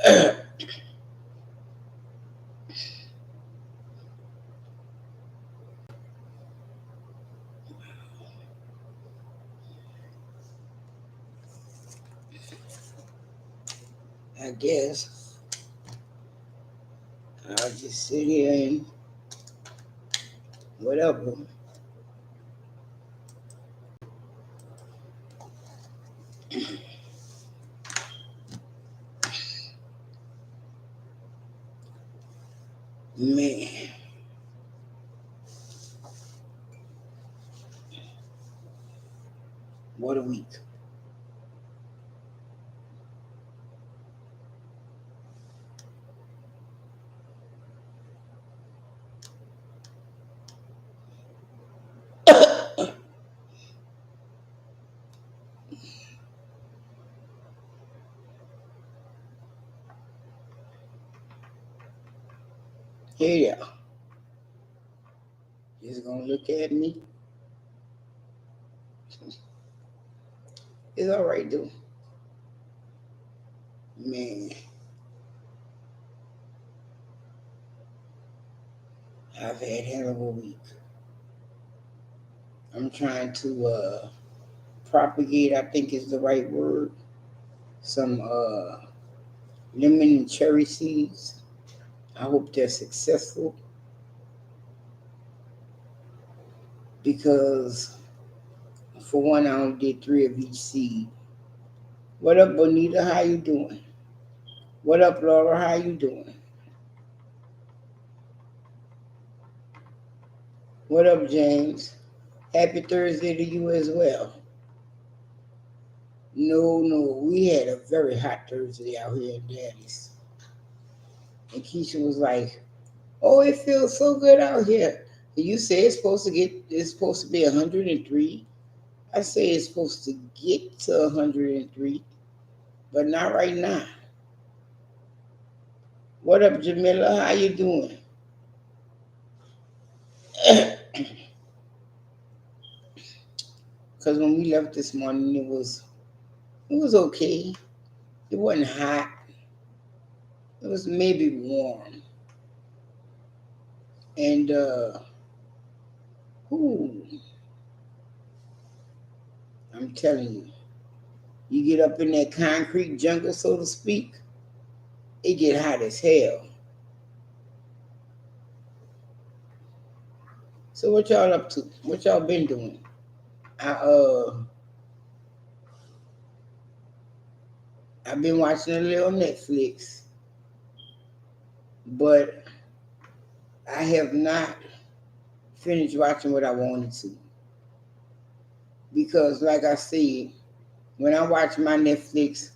I guess I'll just sit here and whatever. Man, what a week. Here you are. Just gonna look at me. It's all right, though. Man, I've had hell of a week. I'm trying to propagate, I think is the right word, some lemon and cherry seeds. I hope they're successful because, for one, I only did 3 of each seed. What up, Bonita? How you doing? What up, Laura? How you doing? What up, James? Happy Thursday to you as well. No, we had a very hot Thursday out here in Dallas. And Keisha was like, "Oh, it feels so good out here." You say it's supposed to be 103. I say it's supposed to get to 103, but not right now. What up, Jamila? How you doing? Because when we left this morning, it was okay. It wasn't hot. It was maybe warm. And ooh, I'm telling you, you get up in that concrete jungle, so to speak, it get hot as hell. So what y'all up to? What y'all been doing? I I've been watching a little Netflix, but I have not finished watching what I wanted to. Because like I said, when I watch my Netflix,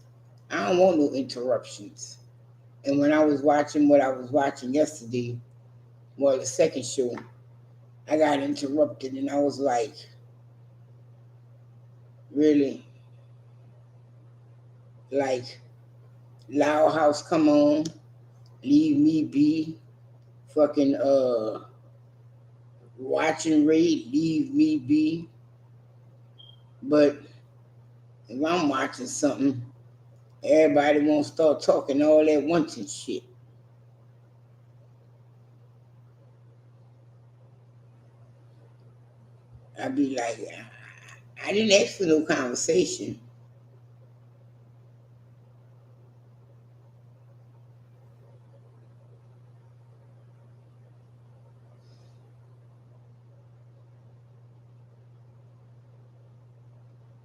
I don't want no interruptions. And when I was watching what I was watching yesterday, well, the second show, I got interrupted and I was like, really? Like, Loud House, come on, leave me be. Fucking watching Raid, leave me be. But if I'm watching something, everybody won't start talking all at once and shit. I'd be like, I didn't ask for no conversation.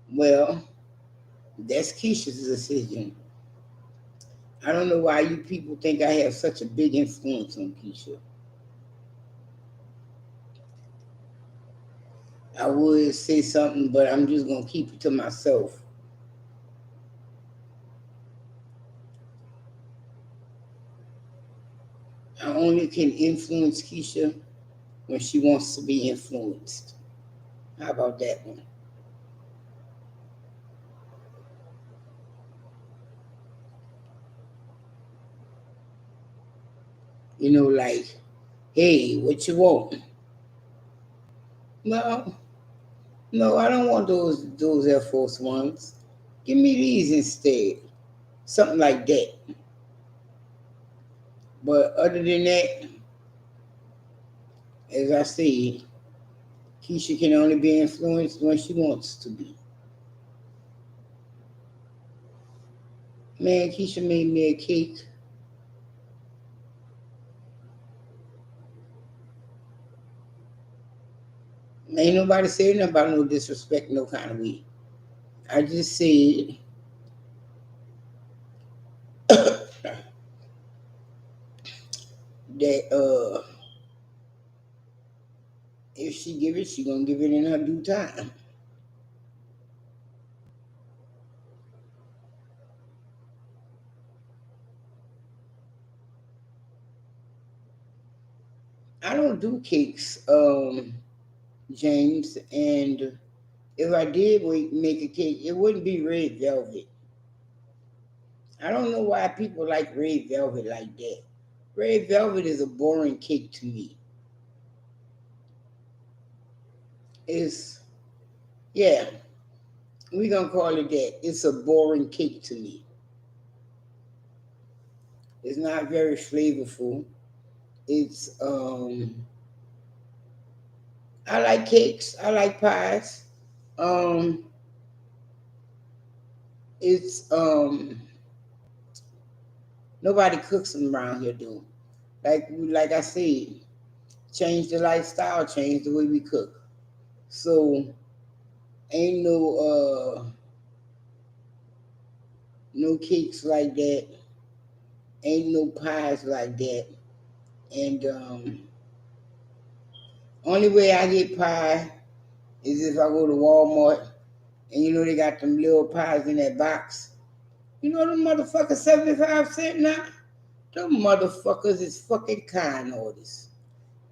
Well, that's Keisha's decision. I don't know why you people think I have such a big influence on Keisha. I would say something, but I'm just gonna keep it to myself. I only can influence Keisha when she wants to be influenced. How about that one? Like, hey, what you want? No, no, I don't want those Air Force Ones. Give me these instead. Something like that. But other than that, as I said, Keisha can only be influenced when she wants to be. Man, Keisha made me a cake. Ain't nobody saying nothing about no disrespect, no kind of way. I just said that if she give it, she gonna give it in her due time. I don't do cakes, James, and if I did make a cake, it wouldn't be red velvet. I don't know why people like red velvet like that. Red velvet is a boring cake to me. It's, yeah, we gonna call it that. It's a boring cake to me. It's not very flavorful. It's I like cakes. I like pies. Um, it's nobody cooks them around here, do. Like I said, change the lifestyle, change the way we cook. So ain't no cakes like that. Ain't no pies like that. And only way I get pie is if I go to Walmart and you know they got them little pies in that box. You know them motherfuckers 75 cents now? Them motherfuckers is fucking kind orders.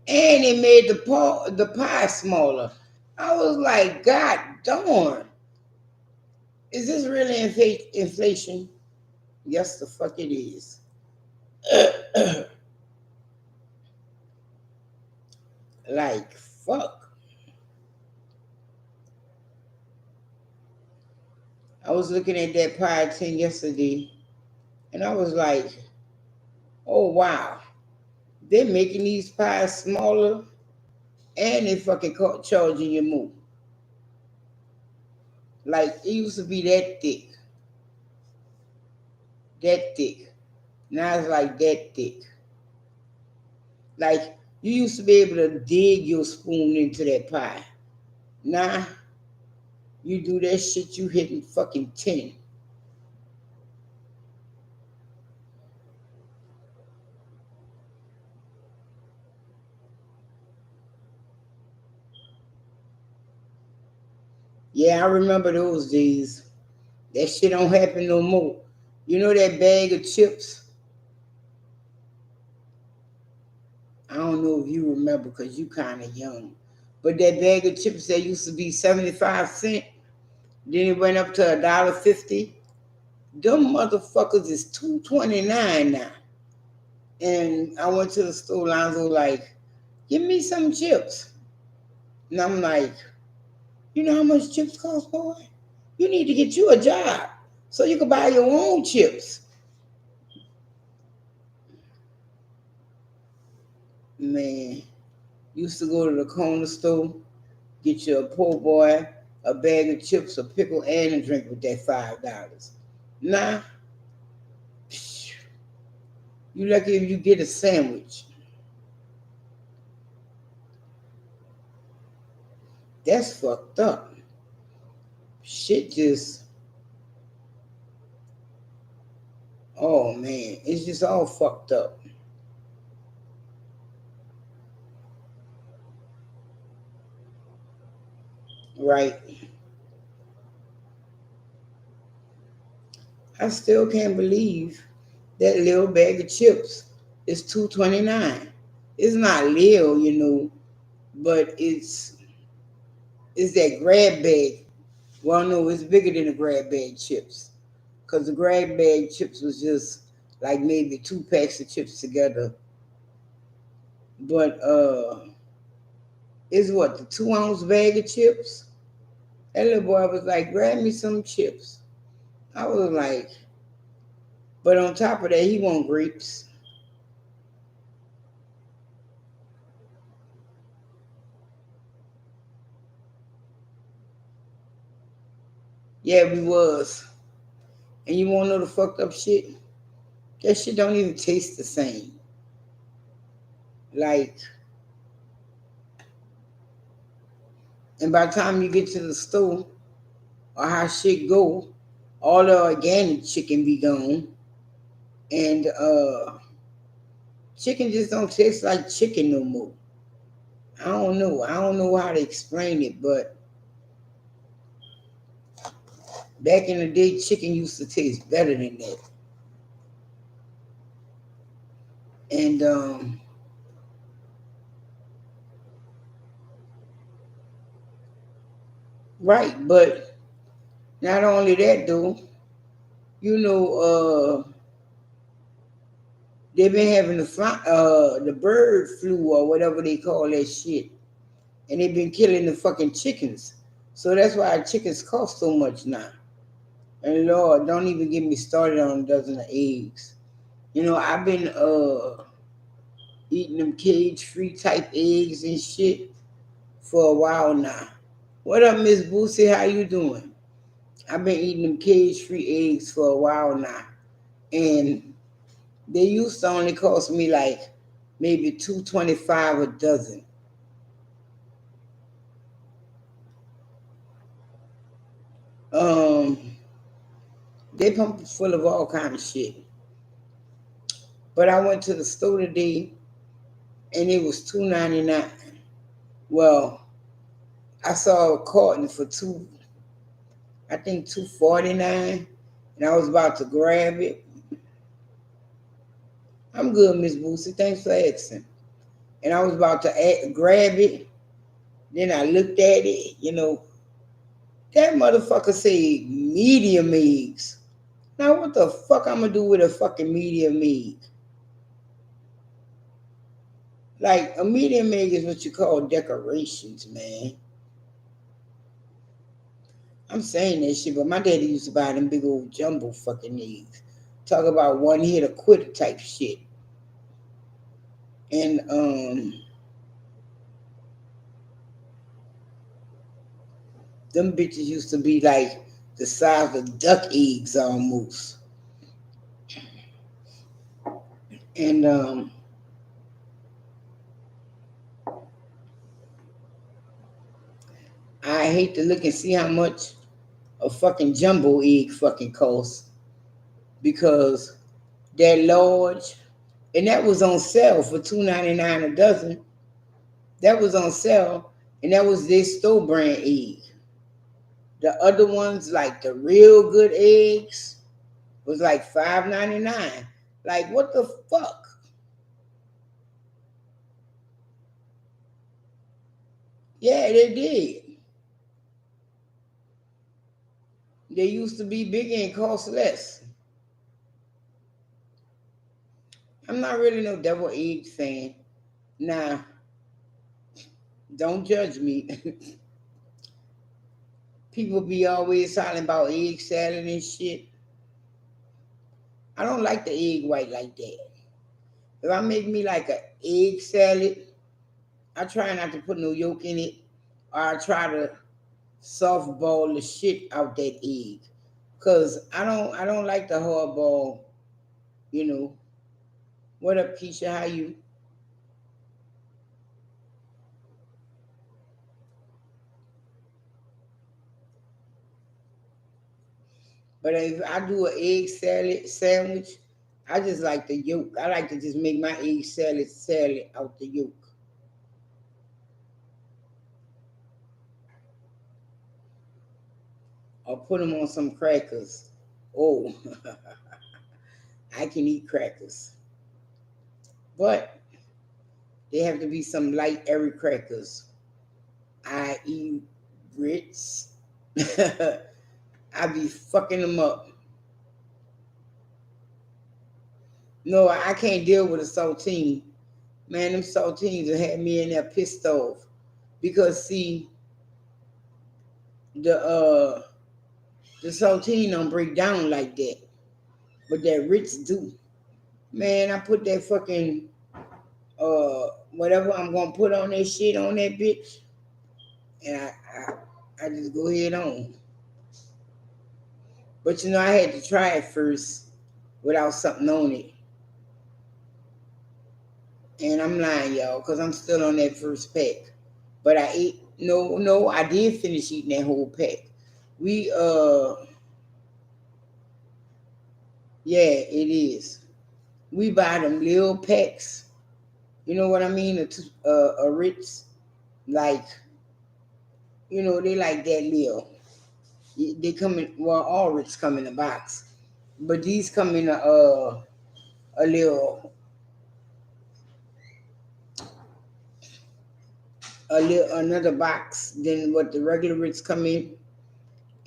And they made the pie smaller. I was like, God darn. Is this really inflation? Yes, the fuck it is. Like, fuck. I was looking at that pie tin yesterday and I was like, oh wow. They're making these pies smaller and they fucking charging you more. Like, it used to be that thick. That thick. Now it's like that thick. Like, you used to be able to dig your spoon into that pie. Now, you do that shit, you hitting fucking 10. Yeah, I remember those days. That shit don't happen no more. You know that bag of chips? I don't know if you remember because you kind of young. But that bag of chips that used to be 75 cents, then it went up to $1.50. Them motherfuckers is $2.29 now. And I went to the store, Lonzo like, give me some chips. And I'm like, you know how much chips cost, boy? You need to get you a job so you can buy your own chips. Man, used to go to the corner store, get you a poor boy, a bag of chips, a pickle, and a drink with that $5. Nah, you lucky if you get a sandwich. That's fucked up. Shit just, oh man, it's just all fucked up. Right. I still can't believe that little bag of chips is $2.29. It's not little, but it's that grab bag. Well, no, it's bigger than the grab bag chips. Cause the grab bag chips was just like maybe 2 packs of chips together. But it's what, the 2 ounce bag of chips? That little boy was like, grab me some chips. I was like, but on top of that, he want grapes. Yeah, we was. And you wanna know the fucked up shit? That shit don't even taste the same. Like, and by the time you get to the store or how shit go, all the organic chicken be gone. And chicken just don't taste like chicken no more. I don't know. I don't know how to explain it, but back in the day, chicken used to taste better than that. And right, but not only that though, you know, they've been having the bird flu or whatever they call that shit, and they've been killing the fucking chickens. So that's why chickens cost so much now. And Lord, don't even get me started on a dozen of eggs. You know, I've been eating them cage free type eggs and shit for a while now. What up, Miss Boosie? How you doing? I've been eating them cage free eggs for a while now. And they used to only cost me like maybe $2.25 a dozen. Um, they pump full of all kind of shit. But I went to the store today and it was $2.99. Well, I saw a carton for I think $2.49, and I was about to grab it. I'm good, Miss Boosie. Thanks for asking. And I was about to grab it. Then I looked at it. You know, that motherfucker said medium eggs. Now what the fuck I'm gonna do with a fucking medium egg? Like a medium egg is what you call decorations, man. I'm saying that shit, but my daddy used to buy them big old jumbo fucking eggs. Talk about one hit or quitter type shit. And them bitches used to be like the size of duck eggs almost. And I hate to look and see how much a fucking jumbo egg fucking costs because they're large, and that was on sale for $2.99 a dozen. That was on sale, and that was their store brand egg. The other ones, like the real good eggs, was like $5.99. Like what the fuck? Yeah, they did. They used to be bigger and cost less. I'm not really no devil egg fan. Nah, don't judge me. People be always talking about egg salad and shit. I don't like the egg white like that. If I make me like an egg salad, I try not to put no yolk in it, or I try to softball the shit out that egg. Cause I don't like the hard ball, you know. What up, Keisha? How you? But if I do an egg salad sandwich, I just like the yolk. I like to just make my egg salad out the yolk. Or put them on some crackers. Oh, I can eat crackers. But they have to be some light, airy crackers. I eat grits. I be fucking them up. No, I can't deal with a saltine. Man, them saltines will have me in there pissed off. Because see, the uh the saltine don't break down like that. But that Ritz do. Man, I put that fucking whatever I'm gonna put on that shit on that bitch, and I just go ahead on. But I had to try it first without something on it. And I'm lying, y'all, because I'm still on that first pack. But I ate, no, I did finish eating that whole pack. We, yeah, it is. We buy them little packs. You know what I mean? A Ritz, like, they like that little. They come in, well, all Ritz come in a box. But these come in a little, another box than what the regular Ritz come in.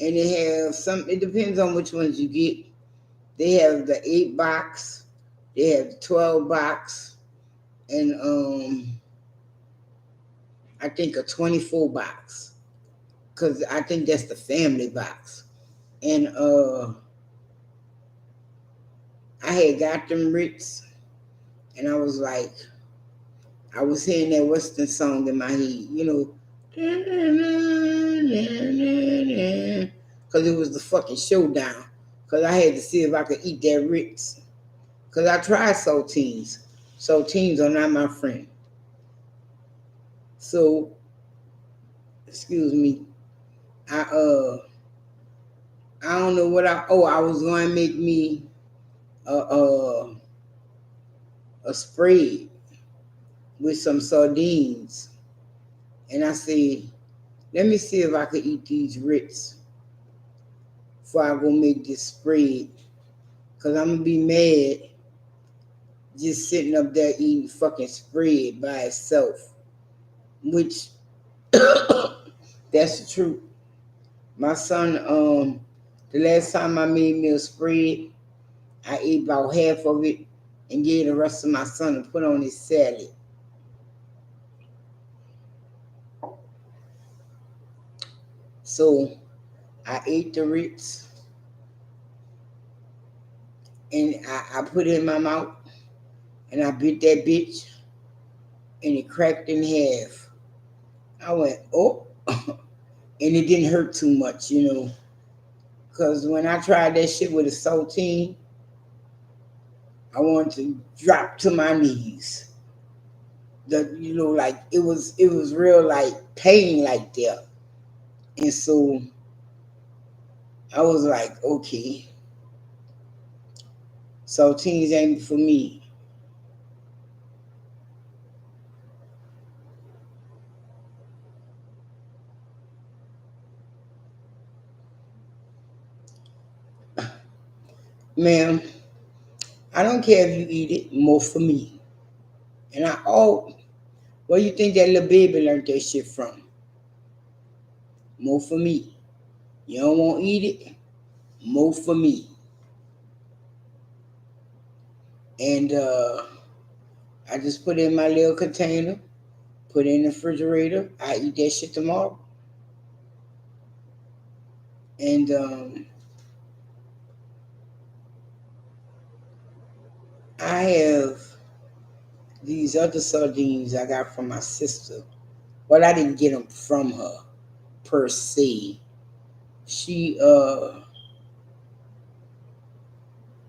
And they have some, it depends on which ones you get. They have the 8 box, they have the 12 box, and I think a 24 box. Cause I think that's the family box. And I had got them Ritz, and I was like, I was hearing that Western song in my head, because it was the fucking showdown. Because I had to see if I could eat that Ritz. Because I tried saltines. Saltines are not my friend. So, excuse me, I don't know what I was going to make me a spread with some sardines. And I said, let me see if I could eat these Ritz before I go make this spread. Because I'm going to be mad just sitting up there eating fucking spread by itself. Which, that's the truth. My son, the last time I made me a spread, I ate about half of it and gave the rest of my son to put on his salad. So I ate the Ritz and I put it in my mouth and I bit that bitch and it cracked in half. I went, oh, and it didn't hurt too much, because when I tried that shit with a saltine, I wanted to drop to my knees. Like it was real like pain like that. And so I was like, okay, saltines ain't for me. Ma'am, I don't care if you eat it, more for me. And where you think that little baby learned that shit from? More for me. You don't want to eat it? More for me. And I just put it in my little container, put it in the refrigerator. I eat that shit tomorrow. And I have these other sardines I got from my sister. Well, I didn't get them from her per se. She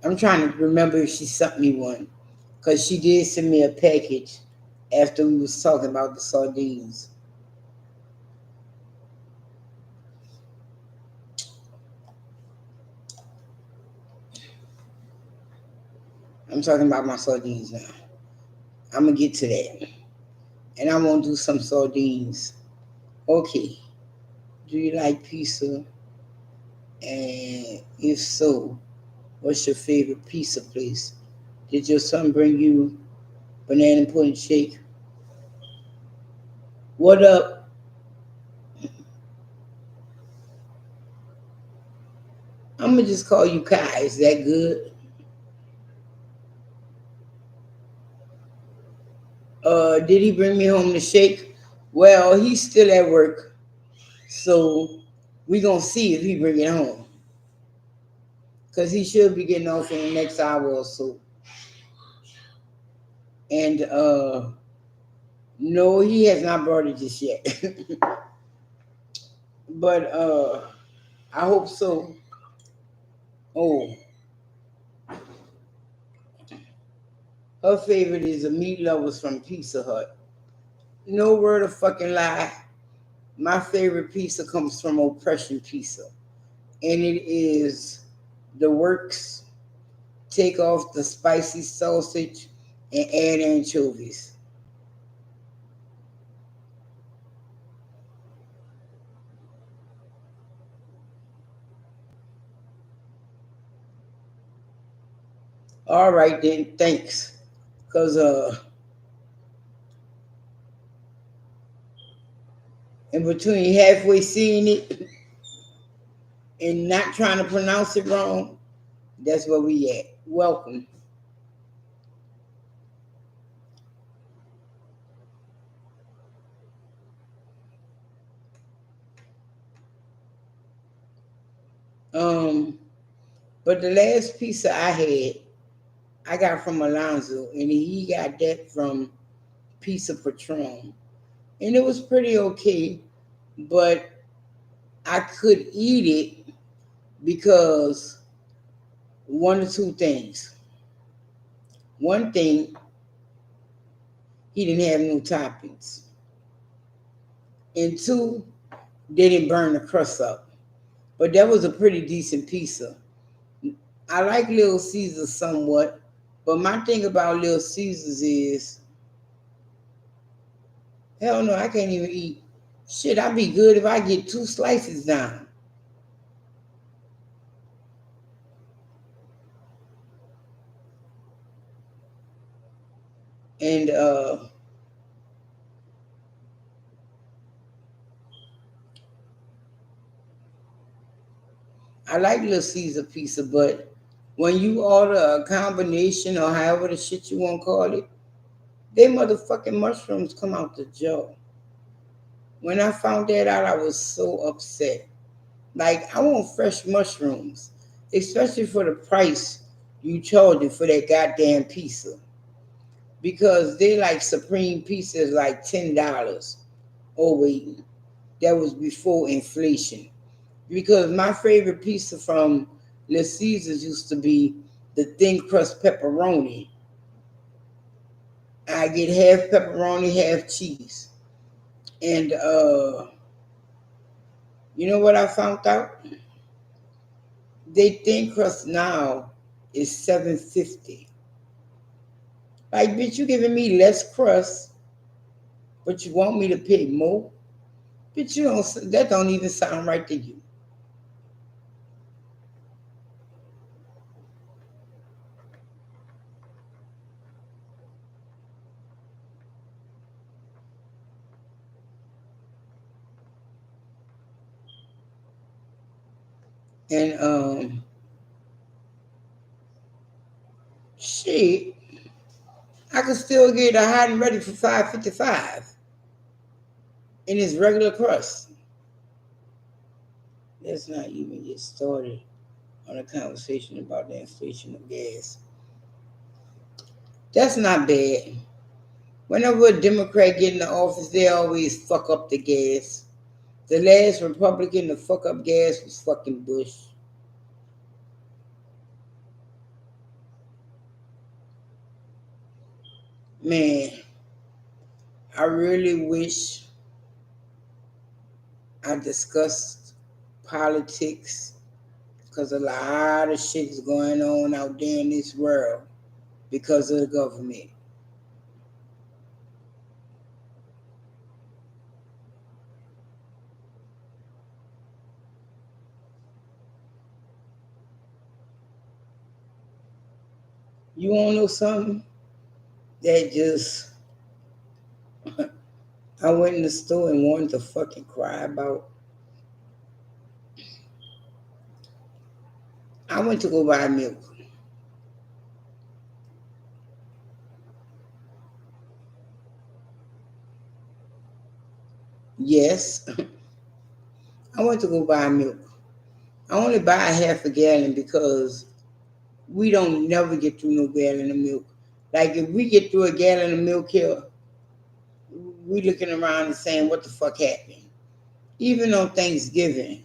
I'm trying to remember if she sent me one, because she did send me a package after we was talking about the sardines. I'm talking about my sardines now. I'm gonna get to that, and I want to do some sardines. Okay, do you like pizza? And if so, what's your favorite pizza place? Did your son bring you banana pudding shake? What up? I'm gonna just call you Kai. Is that good? Did he bring me home the shake? Well, he's still at work, so we gonna see if he bring it home, cause he should be getting off in the next hour or so. And no, he has not brought it just yet, but I hope so. Oh, her favorite is the meat lovers from Pizza Hut. No word of fucking lie. My favorite pizza comes from Oppression Pizza, and it is the works. Take off the spicy sausage and add anchovies. All right then, thanks. Cause in between halfway seeing it and not trying to pronounce it wrong, that's where we at. Welcome. Um, but the last pizza I had, I got from Alonzo, and he got that from Pizza Patron, and it was pretty okay. But I could eat it because one or two things. One thing, he didn't have no toppings, and two, they didn't burn the crust up. But that was a pretty decent pizza. I like Little Caesars somewhat, but my thing about Little Caesars is, hell no, I can't even eat. Shit, I'd be good if I get two slices down. And I like Little Caesar pizza, but when you order a combination or however the shit you want to call it, they motherfucking mushrooms come out the jar. When I found that out, I was so upset. Like, I want fresh mushrooms, especially for the price you charging for that goddamn pizza. Because they like Supreme pizza is like $10. Oh wait, that was before inflation. Because my favorite pizza from Little Caesars used to be the thin crust pepperoni. I get half pepperoni, half cheese. And you know what I found out? They thin crust now is $7.50. Like, bitch, you giving me less crust, but you want me to pay more? Bitch, you don't. That don't even sound right to you. And shit, I could still get a hot and ready for $5.55 in its regular crust. Let's not even get started on a conversation about the inflation of gas. That's not bad. Whenever a Democrat get in the office, they always fuck up the gas. The last Republican to fuck up gas was fucking Bush. Man, I really wish I discussed politics because a lot of shit is going on out there in this world because of the government. You want to know something that just I went in the store and wanted to fucking cry about? I went to go buy milk. Yes, I went to go buy milk. I only buy a half a gallon because we don't never get through no gallon of milk. Like if we get through a gallon of milk here, we looking around and saying, "What the fuck happened?" Even on Thanksgiving,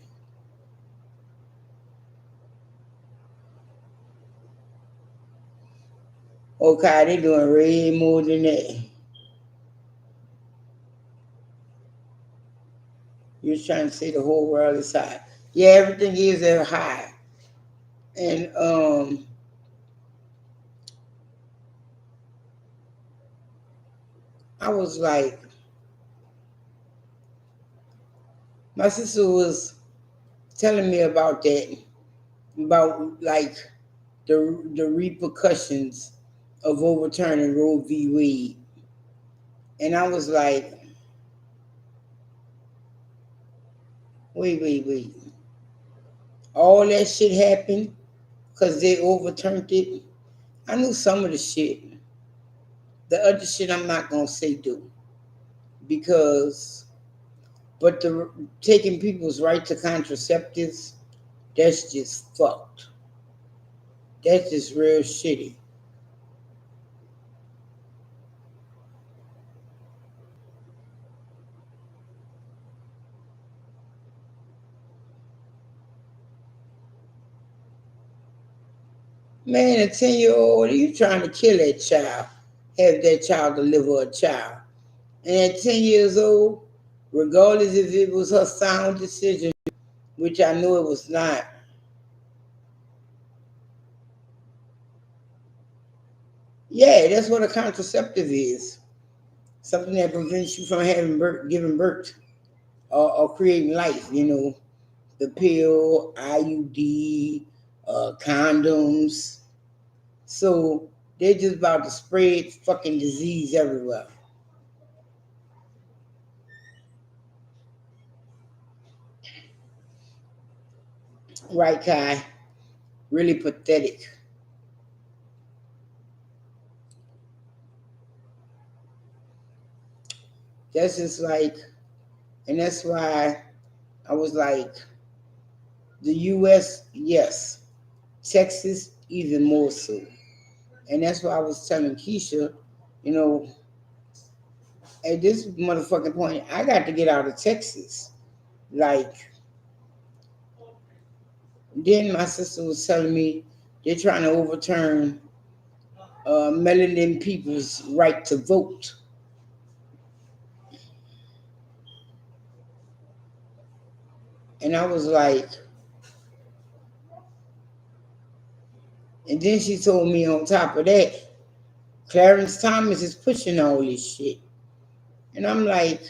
Okay, they doing way more than that. You're trying to say the whole world is high. Yeah, everything is at high. And I was like, my sister was telling me about that, about like the repercussions of overturning Roe v. Wade. And I was like, wait. All that shit happened because they overturned it. I knew some of the shit. The other shit I'm not gonna say do because, but the taking people's right to contraceptives, that's just fucked. That's just real shitty. Man, a 10-year-old, you trying to kill that child, have that child deliver a child. And at 10 years old, regardless if it was her sound decision, which I knew it was not, yeah, that's what a contraceptive is. Something that prevents you from having birth, giving birth, or creating life, the pill, IUD, condoms. So they're just about to spread fucking disease everywhere. Right, Kai? Really pathetic. That's just like, and that's why I was like, the US, yes. Texas, even more so. And that's why I was telling Keisha, you know, at this motherfucking point, I got to get out of Texas. Like, then my sister was telling me they're trying to overturn melanin people's right to vote. And I was like, and then she told me on top of that, Clarence Thomas is pushing all this shit. And I'm like,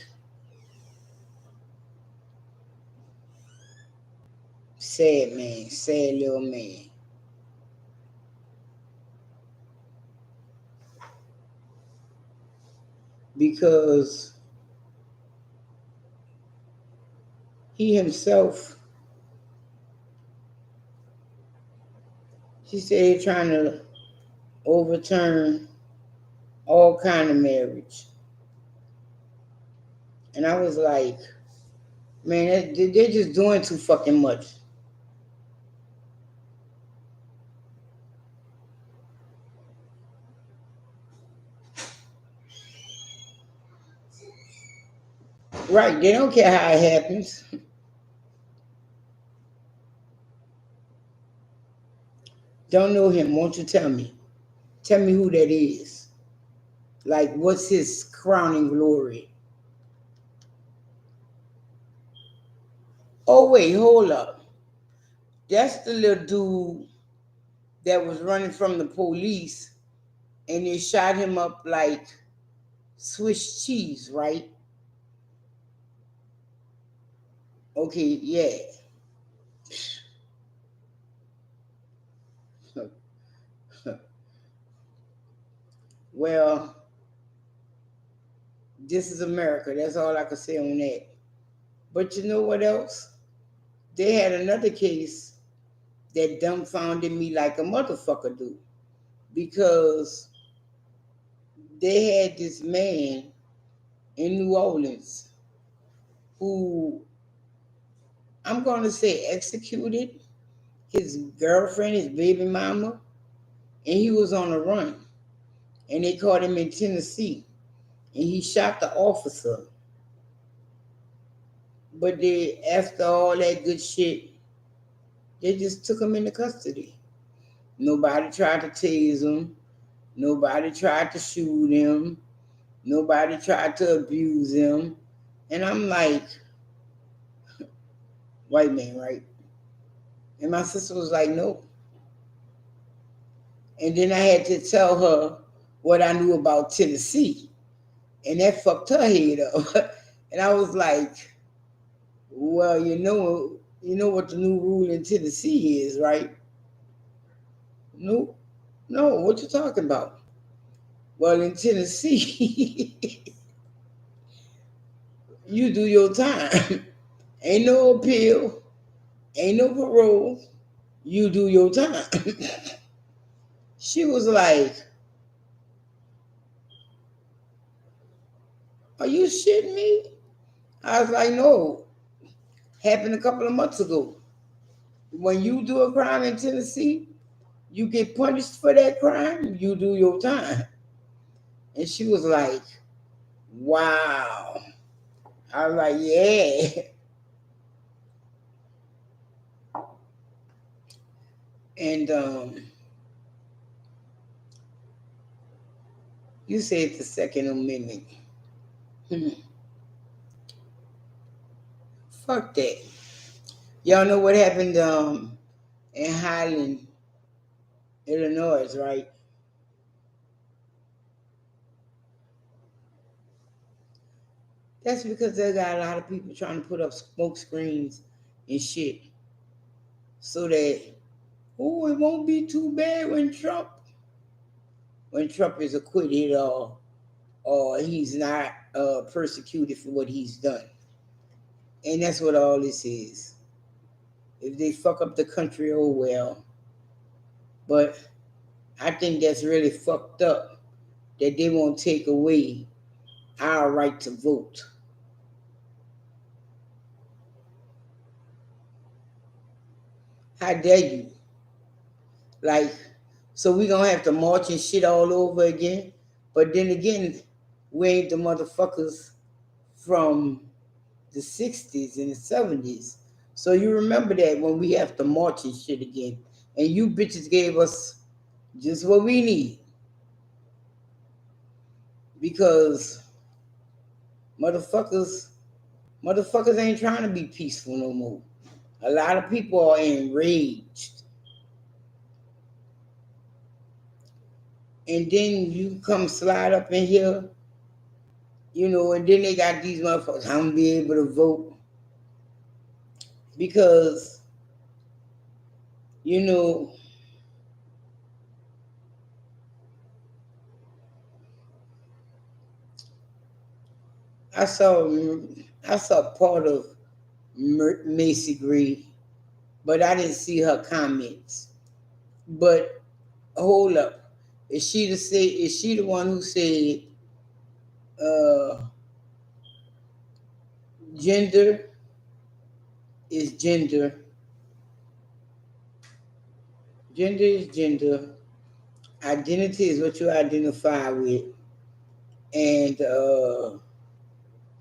sad man, sad little man. Because he himself, she said they're trying to overturn all kind of marriage. And I was like, man, they're just doing too fucking much. Right, they don't care how it happens. Don't know him, won't you tell me? Tell me who that is. Like, what's his crowning glory? Oh, wait, hold up. That's the little dude that was running from the police and they shot him up like Swiss cheese, right? Okay, yeah. Well, this is America. That's all I can say on that. But you know what else? They had another case that dumbfounded me like a motherfucker do. Because they had this man in New Orleans who I'm going to say executed his girlfriend, his baby mama, and he was on a run. And they caught him in Tennessee. And he shot the officer. But they, after all that good shit, they just took him into custody. Nobody tried to tase him. Nobody tried to shoot him. Nobody tried to abuse him. And I'm like, white man, right? And my sister was like, no. And then I had to tell her what I knew about Tennessee. And that fucked her head up. And I was like, well, you know what the new rule in Tennessee is, right? No, no, what you talking about? Well, in Tennessee, you do your time. Ain't no appeal, ain't no parole. You do your time. She was like, are you shitting me? I was like, no. Happened a couple of months ago. When you do a crime in Tennessee, you get punished for that crime, you do your time. And she was like, wow. I was like, yeah. And you said the Second Amendment. Hmm. Fuck that. Y'all know what happened in Highland, Illinois, right? That's because they got a lot of people trying to put up smoke screens and shit so that, oh, it won't be too bad when Trump is acquitted or he's not persecuted for what he's done. And that's what all this is. If they fuck up the country, oh well. But I think that's really fucked up that they won't take away our right to vote. How dare you? Like, so we gonna have to march and shit all over again. But then again, we ain't the motherfuckers from the 60s and the 70s. So you remember that when we have to march and shit again. And you bitches gave us just what we need. Because motherfuckers, motherfuckers ain't trying to be peaceful no more. A lot of people are enraged. And then you come slide up in here, and then they got these motherfuckers, I'm gonna be able to vote. Because, you know, I saw I saw part of Macy Gray, but I didn't see her comments. But hold up, is she the one who said uh, gender is gender, gender is gender, identity is what you identify with, and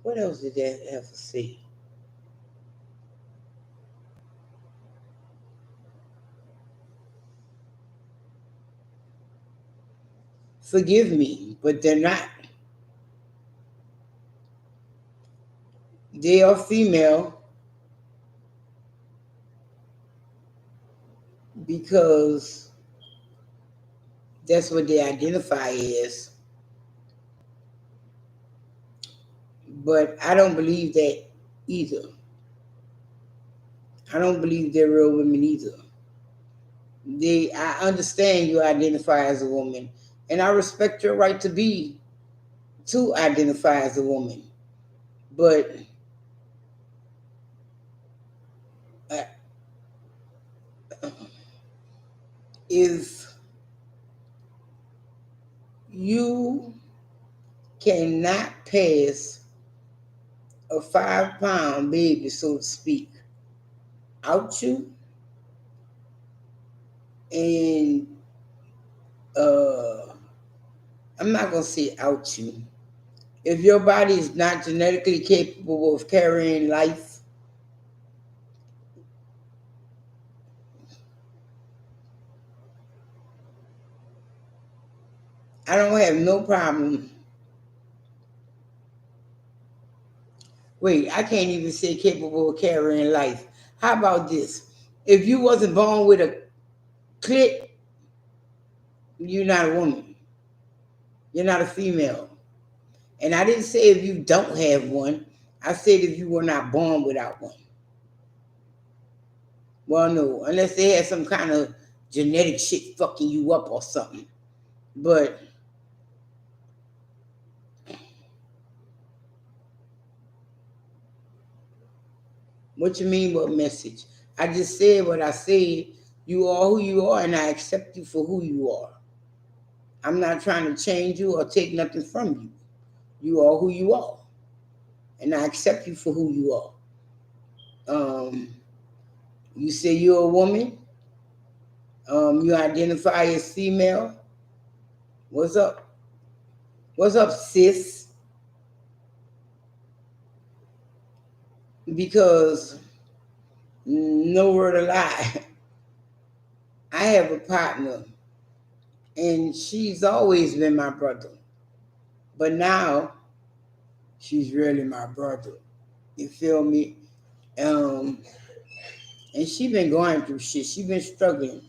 what else did that have to say? Forgive me, but they're not. They are female because that's what they identify as. But I don't believe that either. I don't believe they're real women either. I understand you identify as a woman, and I respect your right to identify as a woman. But uh, if you cannot pass a 5 pound baby, so to speak, out you, and uh, I'm not gonna say out you. If your body is not genetically capable of carrying life, I don't have no problem. Wait, I can't even say capable of carrying life. How about this? If you wasn't born with a clit, you're not a woman. You're not a female. And I didn't say if you don't have one. I said if you were not born without one. Well, no, unless they had some kind of genetic shit fucking you up or something. But what you mean, what message? I just said what I said. You are who you are, and I accept you for who you are. I'm not trying to change you or take nothing from you. You are who you are, and I accept you for who you are. Um, you say you're a woman. You identify as female. What's up? What's up, sis? Because no word of lie, I have a partner, and she's always been my brother, but now she's really my brother. You feel me? Um, and she been going through shit. She been struggling,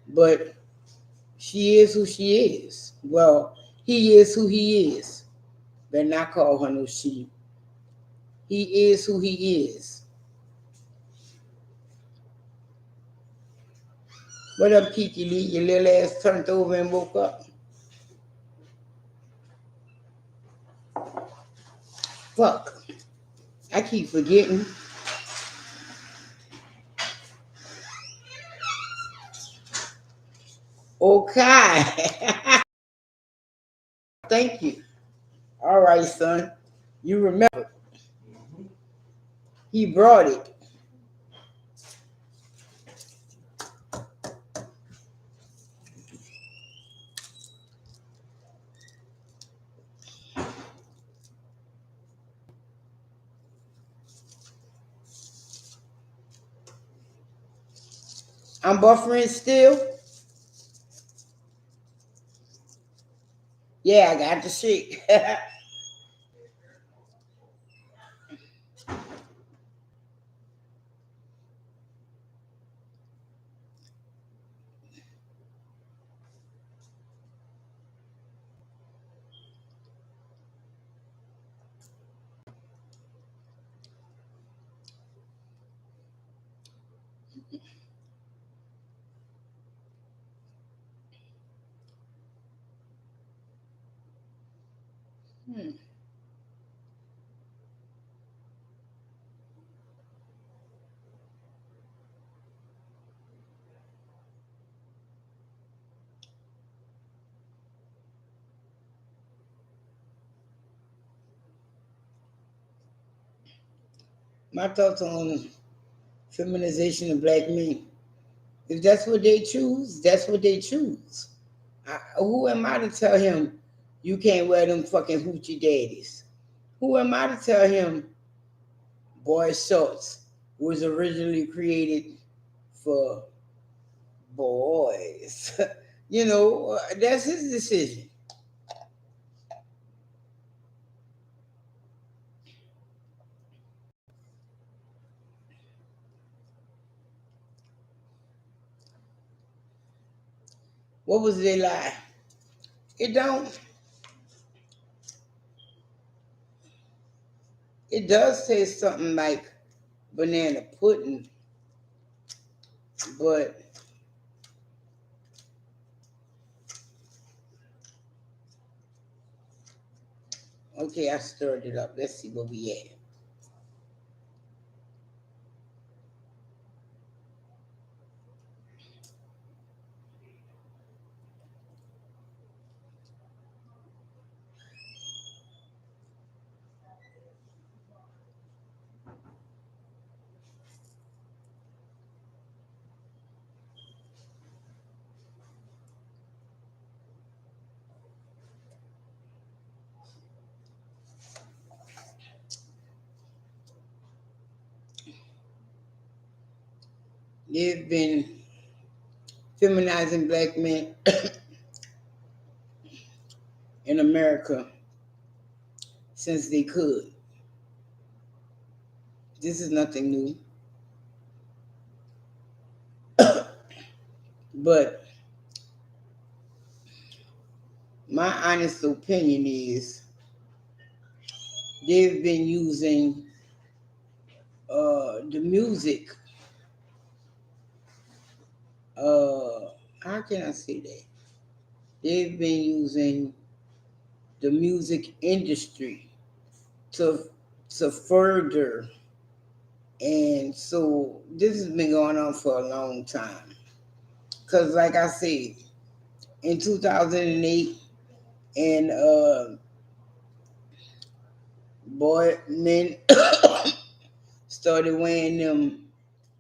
but she is who she is. Well, he is who he is. Better not call her no she. He is who he is. What up, Kiki Lee? Your little ass turned over and woke up. Fuck. I keep forgetting. Okay. Thank you. All right, son. You remember. He brought it. I'm buffering still. Yeah, I got the shit. Hmm. My thoughts on feminization of black men. If that's what they choose, that's what they choose. Who am I to tell him you can't wear them fucking hoochie daddies? Who am I to tell him boy shorts was originally created for boys? That's his decision. What was they lie? It don't. It does taste something like banana pudding, but okay, I stirred it up. Let's see where we at. They've been feminizing black men in America since they could. This is nothing new. But my honest opinion is they've been using the music. How can I say that? They've been using the music industry to further, and so this has been going on for a long time. Cause like I said, in 2008, and boy, men started wearing them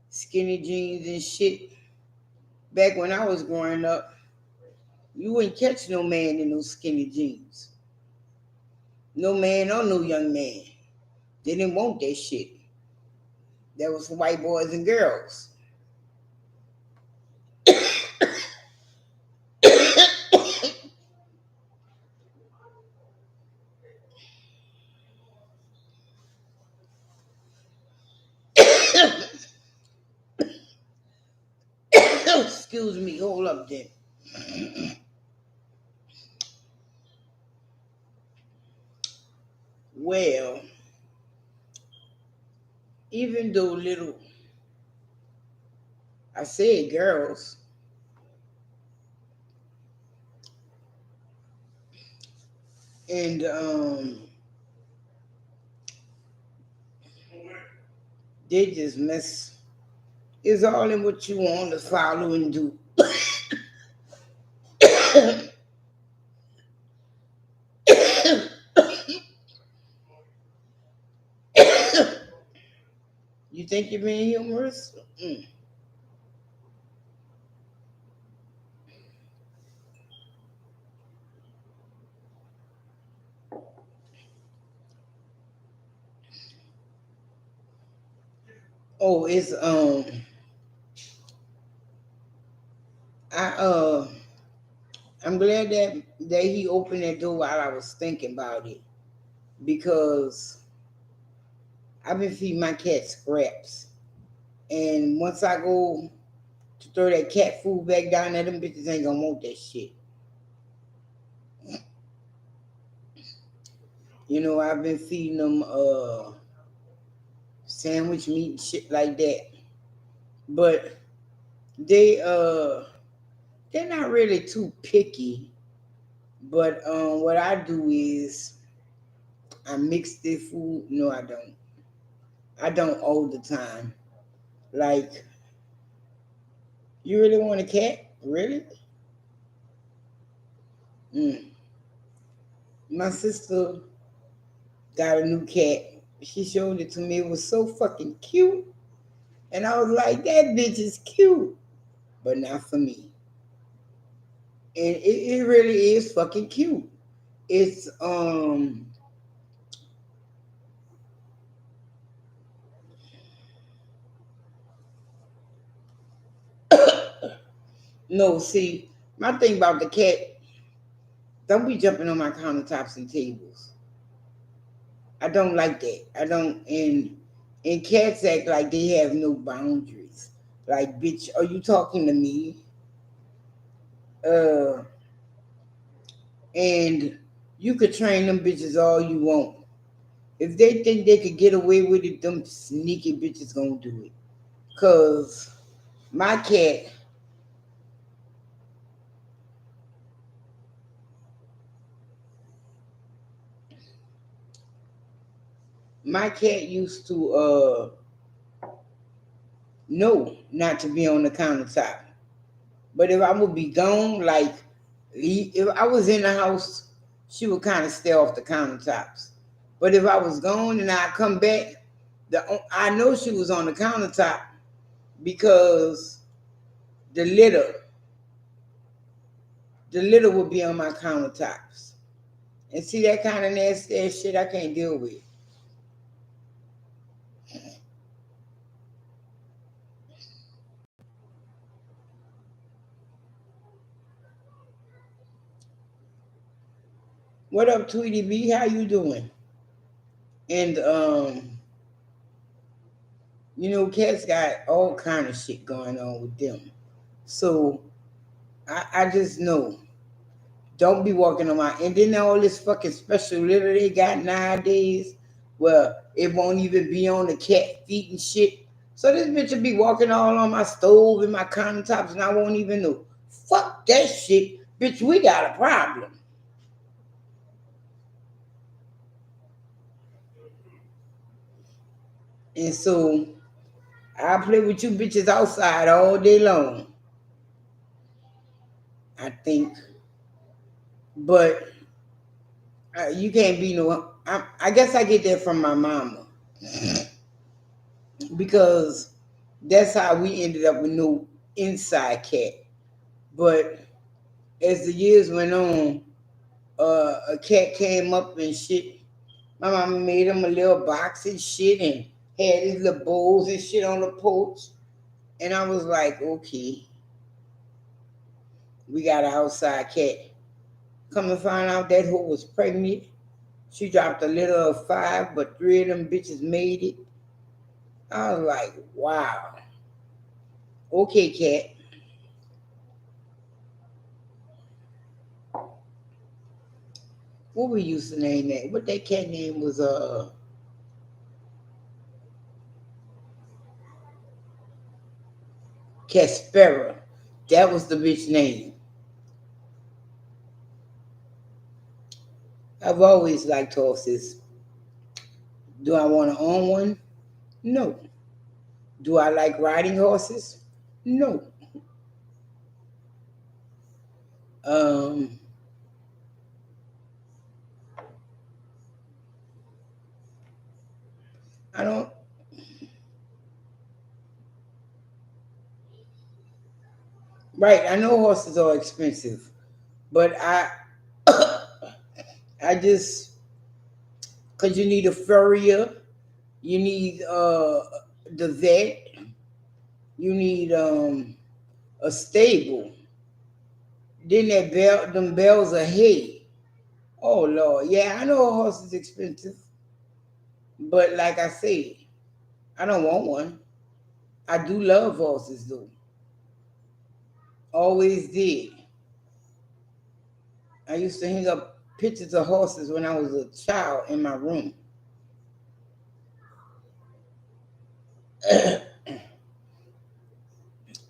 skinny jeans and shit. Back when I was growing up, you wouldn't catch no man in those skinny jeans. No man or no young man. They didn't want that shit. That was for white boys and girls. Excuse me, hold up then. Well, even though little, I said girls, and they just mess. It's all in what you want to follow and do. You think you're being humorous? Mm. Oh, it's I I'm glad that he opened that door while I was thinking about it because I've been feeding my cat scraps, and once I go to throw that cat food back down there, them bitches ain't gonna want that shit. You know, I've been feeding them sandwich meat and shit like that, but they they're not really too picky. But what I do is I mix their food. No, I don't. I don't all the time. Like, you really want a cat? Really? Mm. My sister got a new cat. She showed it to me. It was so fucking cute. And I was like, that bitch is cute. But not for me. And it really is fucking cute. It's no, see, my thing about the cat, don't be jumping on my countertops and tables. I don't like that. I don't, and cats act like they have no boundaries. Like, bitch, are you talking to me? Uh, and you could train them bitches all you want. If they think they could get away with it, them sneaky bitches gonna do it. Cause my cat, my cat used to know not to be on the countertop. But if I would be gone, like if I was in the house, she would kind of stay off the countertops. But if I was gone and I come back, I know she was on the countertop because the litter, the litter would be on my countertops. And see that kind of nasty ass shit I can't deal with. What up, Tweety B? How you doing? And cats got all kind of shit going on with them. So I just know. Don't be walking on my and then all this fucking special litter they got nowadays, well, it won't even be on the cat feet and shit. So this bitch will be walking all on my stove and my countertops and I won't even know. Fuck that shit. Bitch, we got a problem. And so I play with you bitches outside all day long, I think. But you can't be no. I guess I get that from my mama because that's how we ended up with no inside cat. But as the years went on, a cat came up and shit. My mama made him a little box and shit and had his little bowls and shit on the porch. And I was like, okay, we got an outside cat. Come to find out that hoe was pregnant. She dropped a litter of 5, but 3 of them bitches made it. I was like, wow. Okay, cat. What we used to name that? What that cat name was? Caspera. That was the bitch name. I've always liked horses. Do I want to own one? No. Do I like riding horses? No. Um, I don't. Right. I know horses are expensive, but I just because you need a furrier, you need the vet, you need a stable. Then them bells are hay. Oh Lord, yeah, I know a horse is expensive, but like I said, I don't want one. I do love horses though. Always did. I used to hang up pictures of horses when I was a child in my room.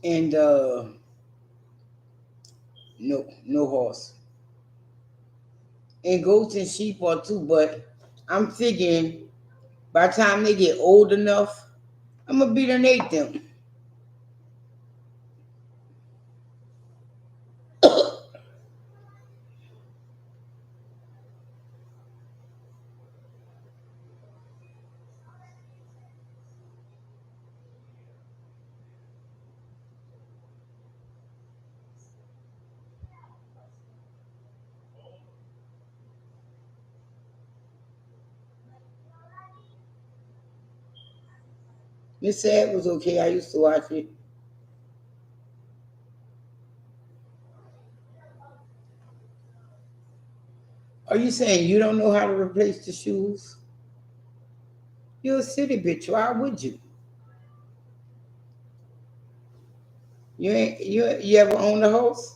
And no horse. And goats and sheep are too, but I'm thinking by the time they get old enough, I'm gonna be done ate them. Miss Sad was okay. I used to watch it. Are you saying you don't know how to replace the shoes? You're a city bitch. Why would you? You ever owned a horse?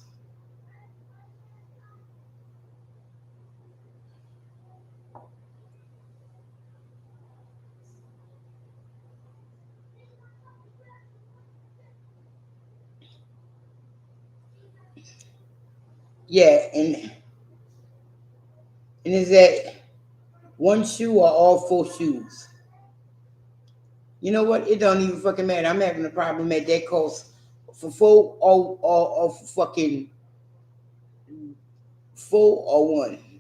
Yeah, and is that one shoe or all 4 shoes? You know what? It don't even fucking matter. I'm having a problem at that cost for 4 or for fucking 4 or 1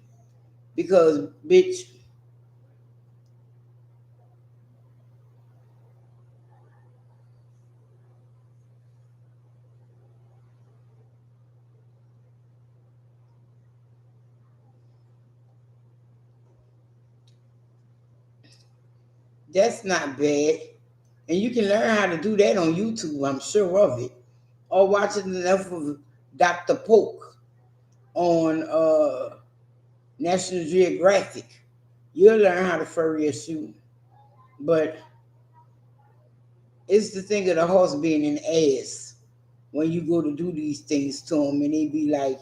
because bitch, that's not bad. And you can learn how to do that on YouTube. I'm sure of it. Or watching enough of Dr. Poke on National Geographic. You'll learn how to furry a shoe. But it's the thing of the horse being an ass when you go to do these things to them and they be like,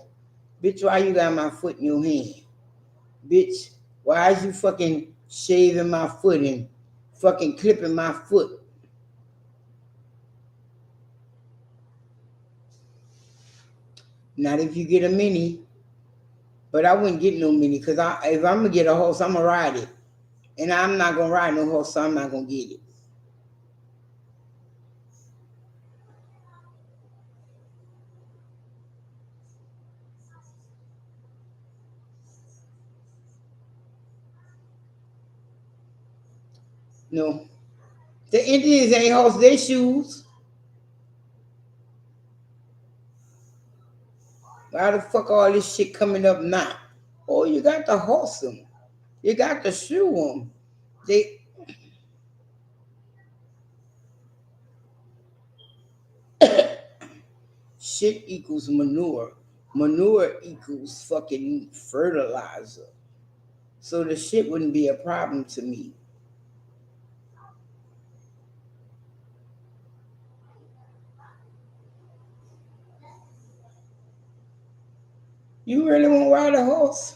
bitch, why you got my foot in your hand? Bitch, why is you fucking shaving my foot and fucking clipping my foot? Not if you get a mini, but I wouldn't get no mini because if I'm gonna get a horse, I'm gonna ride it. And I'm not gonna ride no horse, so I'm not gonna get it. No. The Indians ain't horse, they shoes. Why the fuck all this shit coming up now? Oh, you got to horse them. You got to shoe them. They shit equals manure. Manure equals fucking fertilizer. So the shit wouldn't be a problem to me. You really want to ride a horse?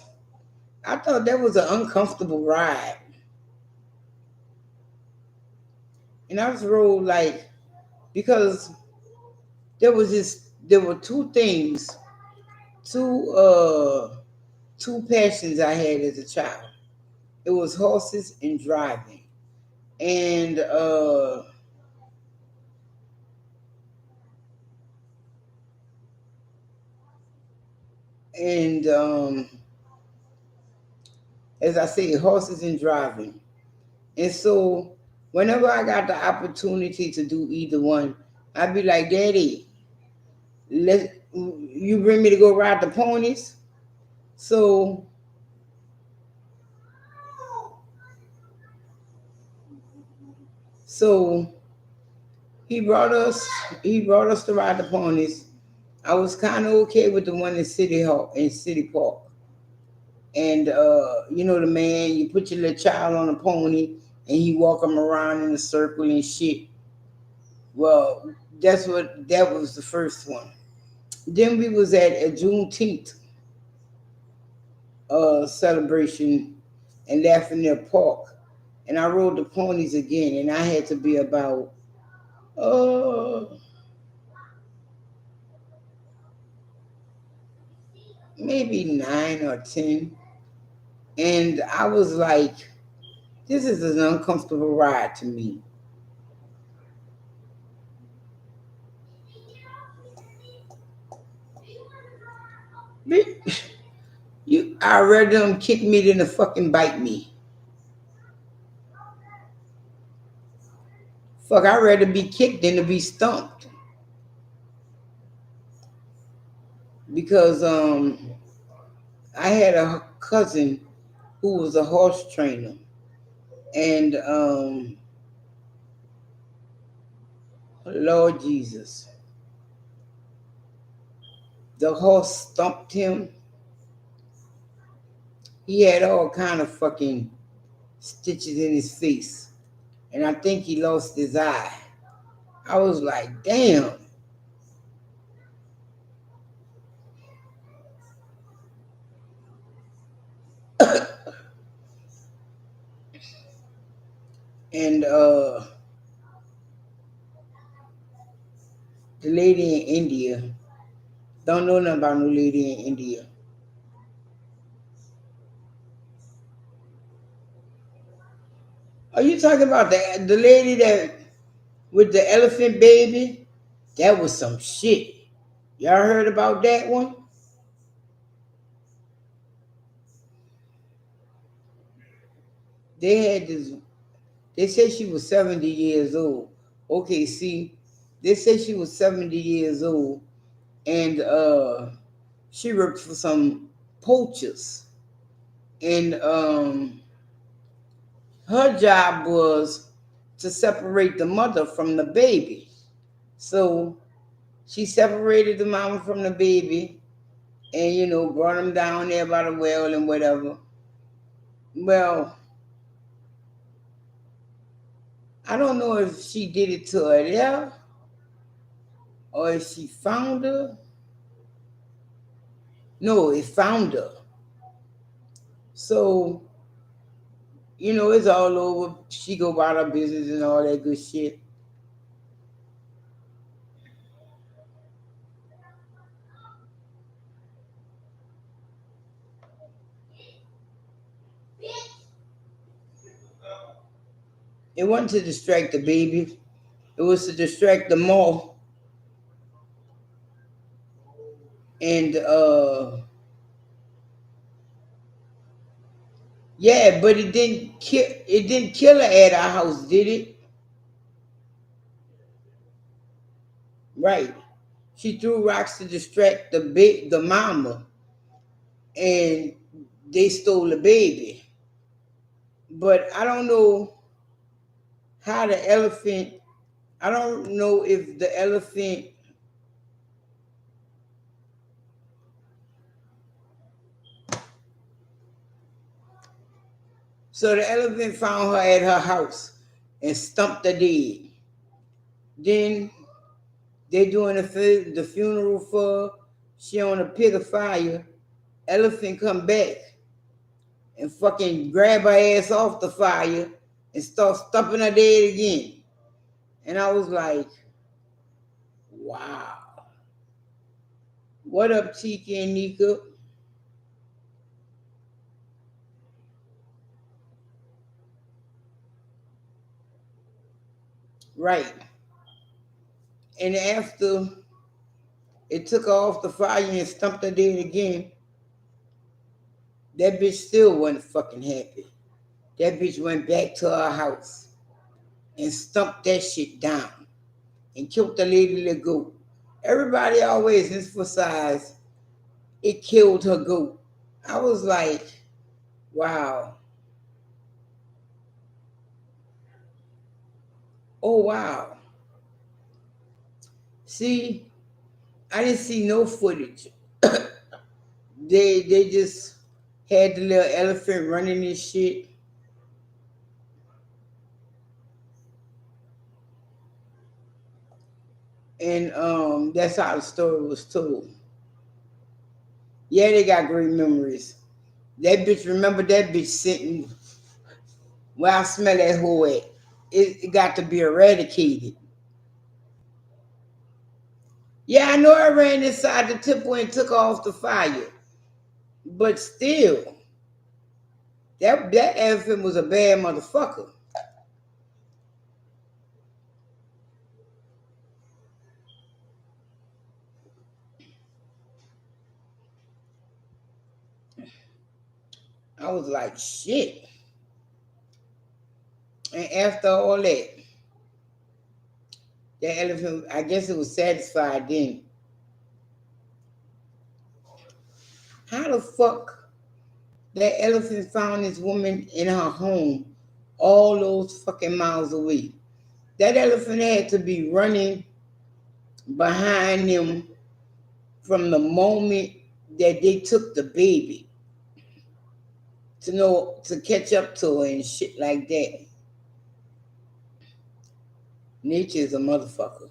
I thought that was an uncomfortable ride. And I was rode like because there were two things, two two passions I had as a child. It was horses and driving. And and as I say, horses and driving. And so whenever I got the opportunity to do either one, I'd be like, Daddy, let you bring me to go ride the ponies. So so he brought us he brought us to ride the ponies. I was kind of okay with the one in City Hall in City Park. And you know the man, you put your little child on a pony and you walk him around in a circle and shit. Well, that was the first one. Then we was at a Juneteenth celebration in Lafayette Park, and I rode the ponies again, and I had to be about uh maybe 9 or 10, and I was like, this is an uncomfortable ride to me. I rather them kick me than to fucking bite me. Fuck, I'd rather be kicked than to be stumped. Because I had a cousin who was a horse trainer, and Lord Jesus, the horse stumped him. He had all kind of fucking stitches in his face, and I think he lost his eye. I was like, damn. And the lady in India, don't know nothing about no lady in India. Are you talking about the lady that with the elephant baby? That was some shit. Y'all heard about that one? They had this. They said she was 70 years old. Okay, see, they said she was 70 years old, and she worked for some poachers, and her job was to separate the mother from the baby. So she separated the mama from the baby, and brought him down there by the well and whatever. Well, I don't know if she did it to her there or if she found her. No, it found her. So, it's all over. She go about her business and all that good shit. It wasn't to distract the baby. It was to distract the mom. And yeah, but it didn't kill her at our house, did it? Right. She threw rocks to distract the mama, and they stole the baby. But I don't know how the elephant. I don't know if the elephant. So the elephant found her at her house and stumped her dead. Then they doing the funeral for her. She on a pig of fire. Elephant come back and fucking grab her ass off the fire and start stumping her dead again. And I was like, wow. What up, Tiki and Nika? Right. And after it took her off the fire and stumped her dead again, that bitch still wasn't fucking happy. That bitch went back to her house and stumped that shit down and killed the lady the goat. Everybody always emphasized it killed her goat. I was like, wow. Oh wow. See, I didn't see no footage. They just had the little elephant running and shit. And that's how the story was told. Yeah, they got great memories. That bitch, remember that bitch sitting where I smell that hoe at. It got to be eradicated. Yeah, I know I ran inside the tipple and took off the fire. But still, that elephant was a bad motherfucker. I was like, shit. And after all that elephant, I guess it was satisfied then. How the fuck that elephant found this woman in her home all those fucking miles away? That elephant had to be running behind them from the moment that they took the baby to catch up to her and shit like that. Nature is a motherfucker.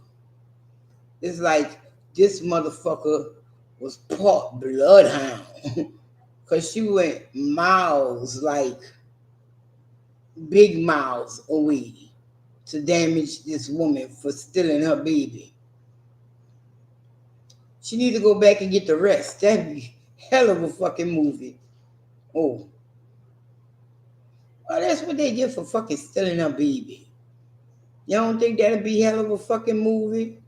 It's like this motherfucker was part bloodhound. Cause she went miles, like big miles away to damage this woman for stealing her baby. She need to go back and get the rest. That'd be hell of a fucking movie. Oh, well, that's what they get for fucking stealing her baby. You don't think that'd be hell of a fucking movie?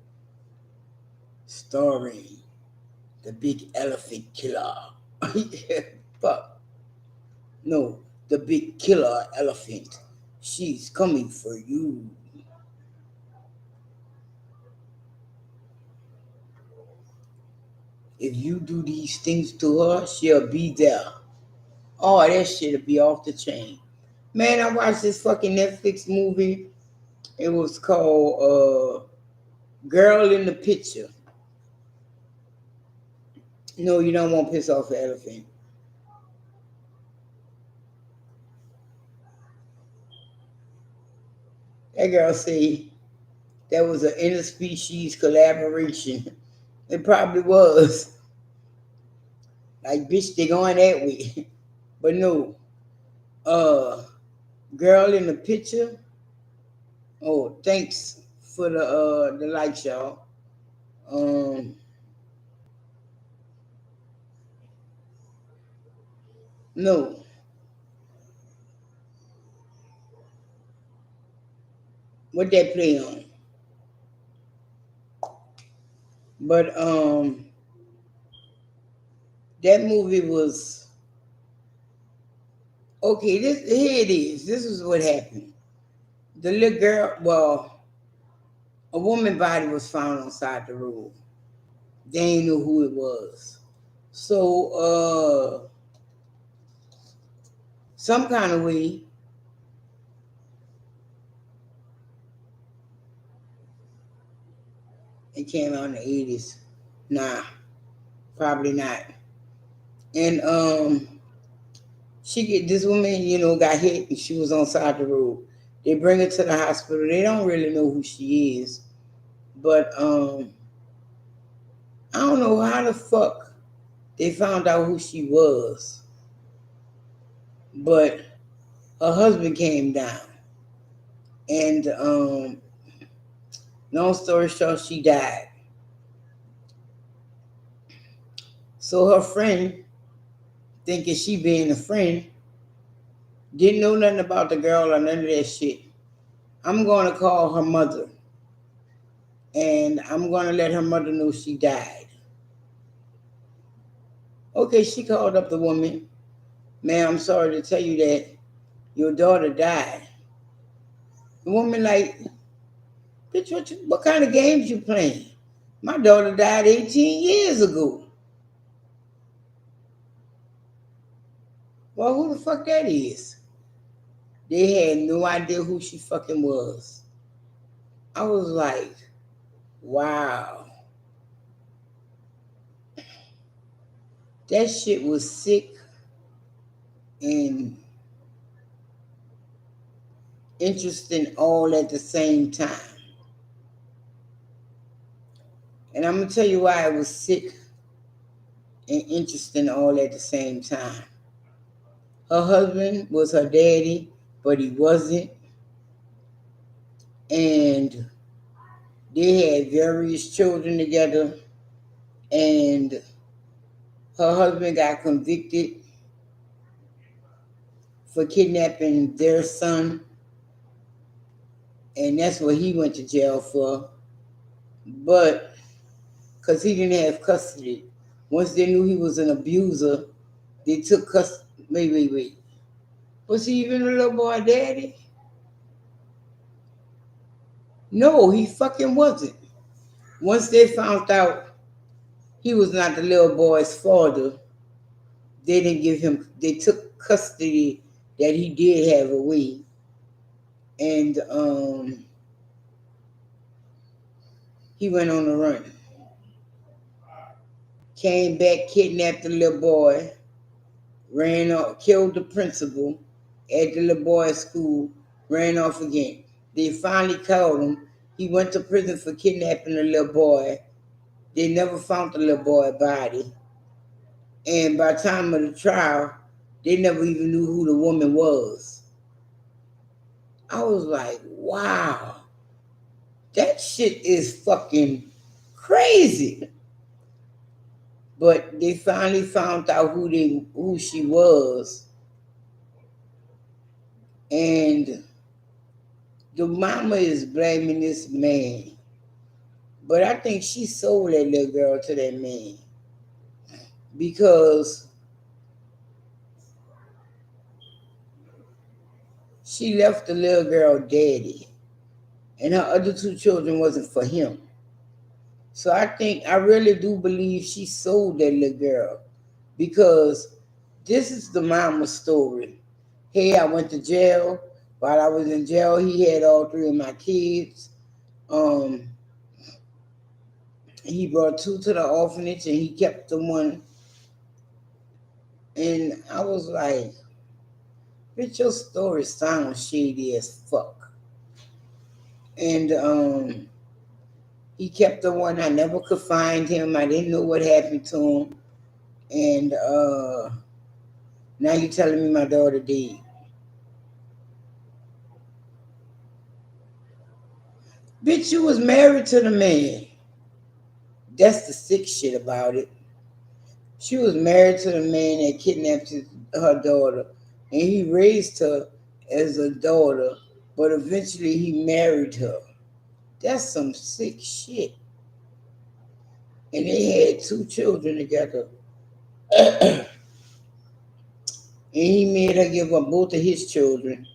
Starring the big elephant killer. Fuck. No, the big killer elephant. She's coming for you. If you do these things to her, she'll be there. Oh, that shit'll be off the chain. Man, I watched this fucking Netflix movie. It was called Girl in the Picture. No, you don't want to piss off the elephant. That girl say that was an interspecies collaboration. It probably was. Like, bitch, they going that way. But no, uh, girl in the picture. Oh, thanks for the likes, y'all. Um, no, what that play on? But that movie was okay. This here it is. This is what happened. The little girl, well, a woman body was found on side the road. They ain't know who it was. So some kind of way, it came out in the 80s. Nah, probably not. And she get this woman, got hit and she was on side the road. They bring her to the hospital. They don't really know who she is, but I don't know how the fuck they found out who she was. But her husband came down, and long story short, she died. So her friend, thinking she being a friend, didn't know nothing about the girl or none of that shit. I'm gonna call her mother, and I'm gonna let her mother know she died. Okay, she called up the woman. Ma'am, I'm sorry to tell you that your daughter died. The woman like, bitch, what kind of games you playing? My daughter died 18 years ago. Well, who the fuck that is? They had no idea who she fucking was. I was like, wow. That shit was sick and interesting all at the same time. And I'm going to tell you why it was sick and interesting all at the same time. Her husband was her daddy, but he wasn't. And they had various children together. And her husband got convicted for kidnapping their son. And that's what he went to jail for. But because he didn't have custody. Once they knew he was an abuser, they took custody. Wait. Was he even a little boy daddy? No, he fucking wasn't. Once they found out he was not the little boy's father, they didn't give him, they took custody that he did have away. And he went on the run. Came back, kidnapped the little boy, ran off, killed the principal at the little boy's school, ran off again. They finally caught him. He went to prison for kidnapping the little boy. They never found the little boy's body. And by the time of the trial, they never even knew who the woman was. I was like, wow, that shit is fucking crazy. But they finally found out who she was. And the mama is blaming this man. But I think she sold that little girl to that man. Because she left the little girl daddy. And her other two children wasn't for him. So I really do believe she sold that little girl. Because this is the mama's story. Hey, I went to jail. While I was in jail, he had all three of my kids. He brought two to the orphanage and he kept the one And I was like, bitch, your story sounds shady as fuck. And he kept the one. I never could find him. I didn't know what happened to him. And now you telling me my daughter did. Bitch, you was married to the man. That's the sick shit about it. She was married to the man that kidnapped her daughter, and he raised her as a daughter, but eventually he married her. That's some sick shit. And they had two children together. And he made her give up both of his children.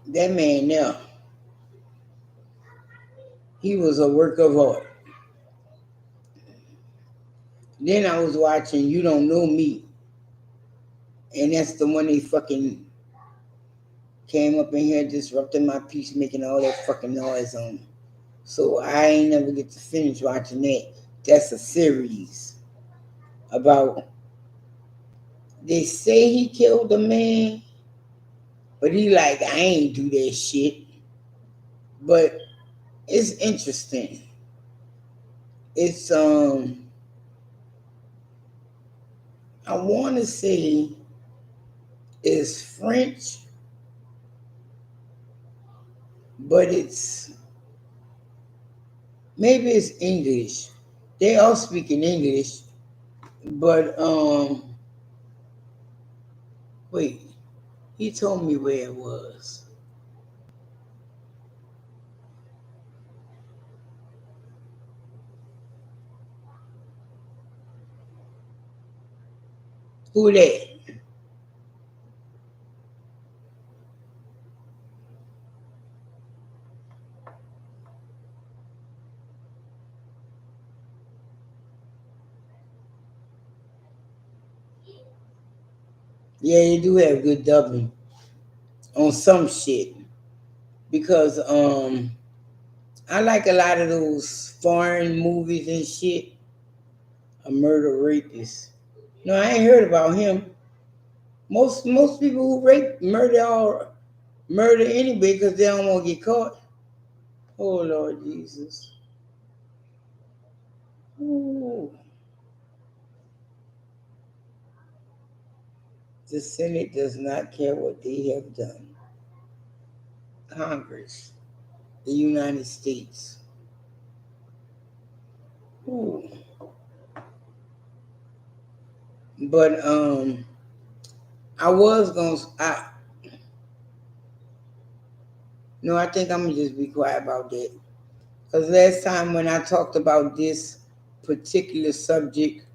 That man now, he was a work of art. Then I was watching You Don't Know Me, and that's the one they fucking came up in here disrupting my peace, making all that fucking noise on. So I ain't never get to finish watching that. That's a series about, they say he killed a man, but he like, I ain't do that shit. But it's interesting. It's I wanna say it's French, but it's maybe it's English. They all speak in English, but wait, he told me where it was. Who that? Yeah, they do have good dubbing on some shit because I like a lot of those foreign movies and shit. A murder rapist. No, I ain't heard about him. Most people who rape murder or murder anyway because they don't want to get caught. Oh Lord Jesus. Ooh. The Senate does not care what they have done. Congress, the United States. Ooh. But I was gonna. No, I think I'm gonna just be quiet about that. Because last time when I talked about this particular subject,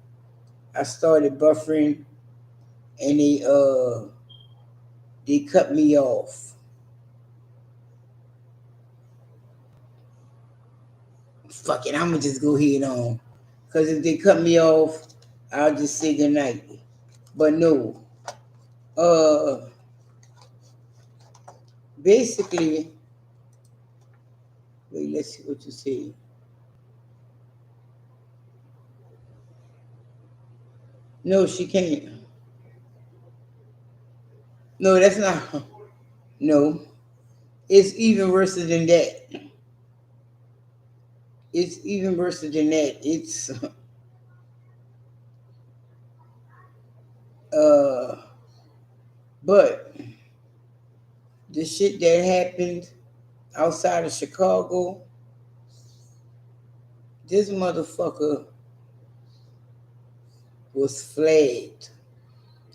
I started buffering and they cut me off. Fuck it, I'm gonna just go ahead on. Because if they cut me off, I'll just say goodnight. But no. Uh Basically, wait, let's see what you say. No, she can't. No, that's not. No, it's even worse than that. It's even worse than that. It's uh but the shit that happened outside of Chicago, this motherfucker was flagged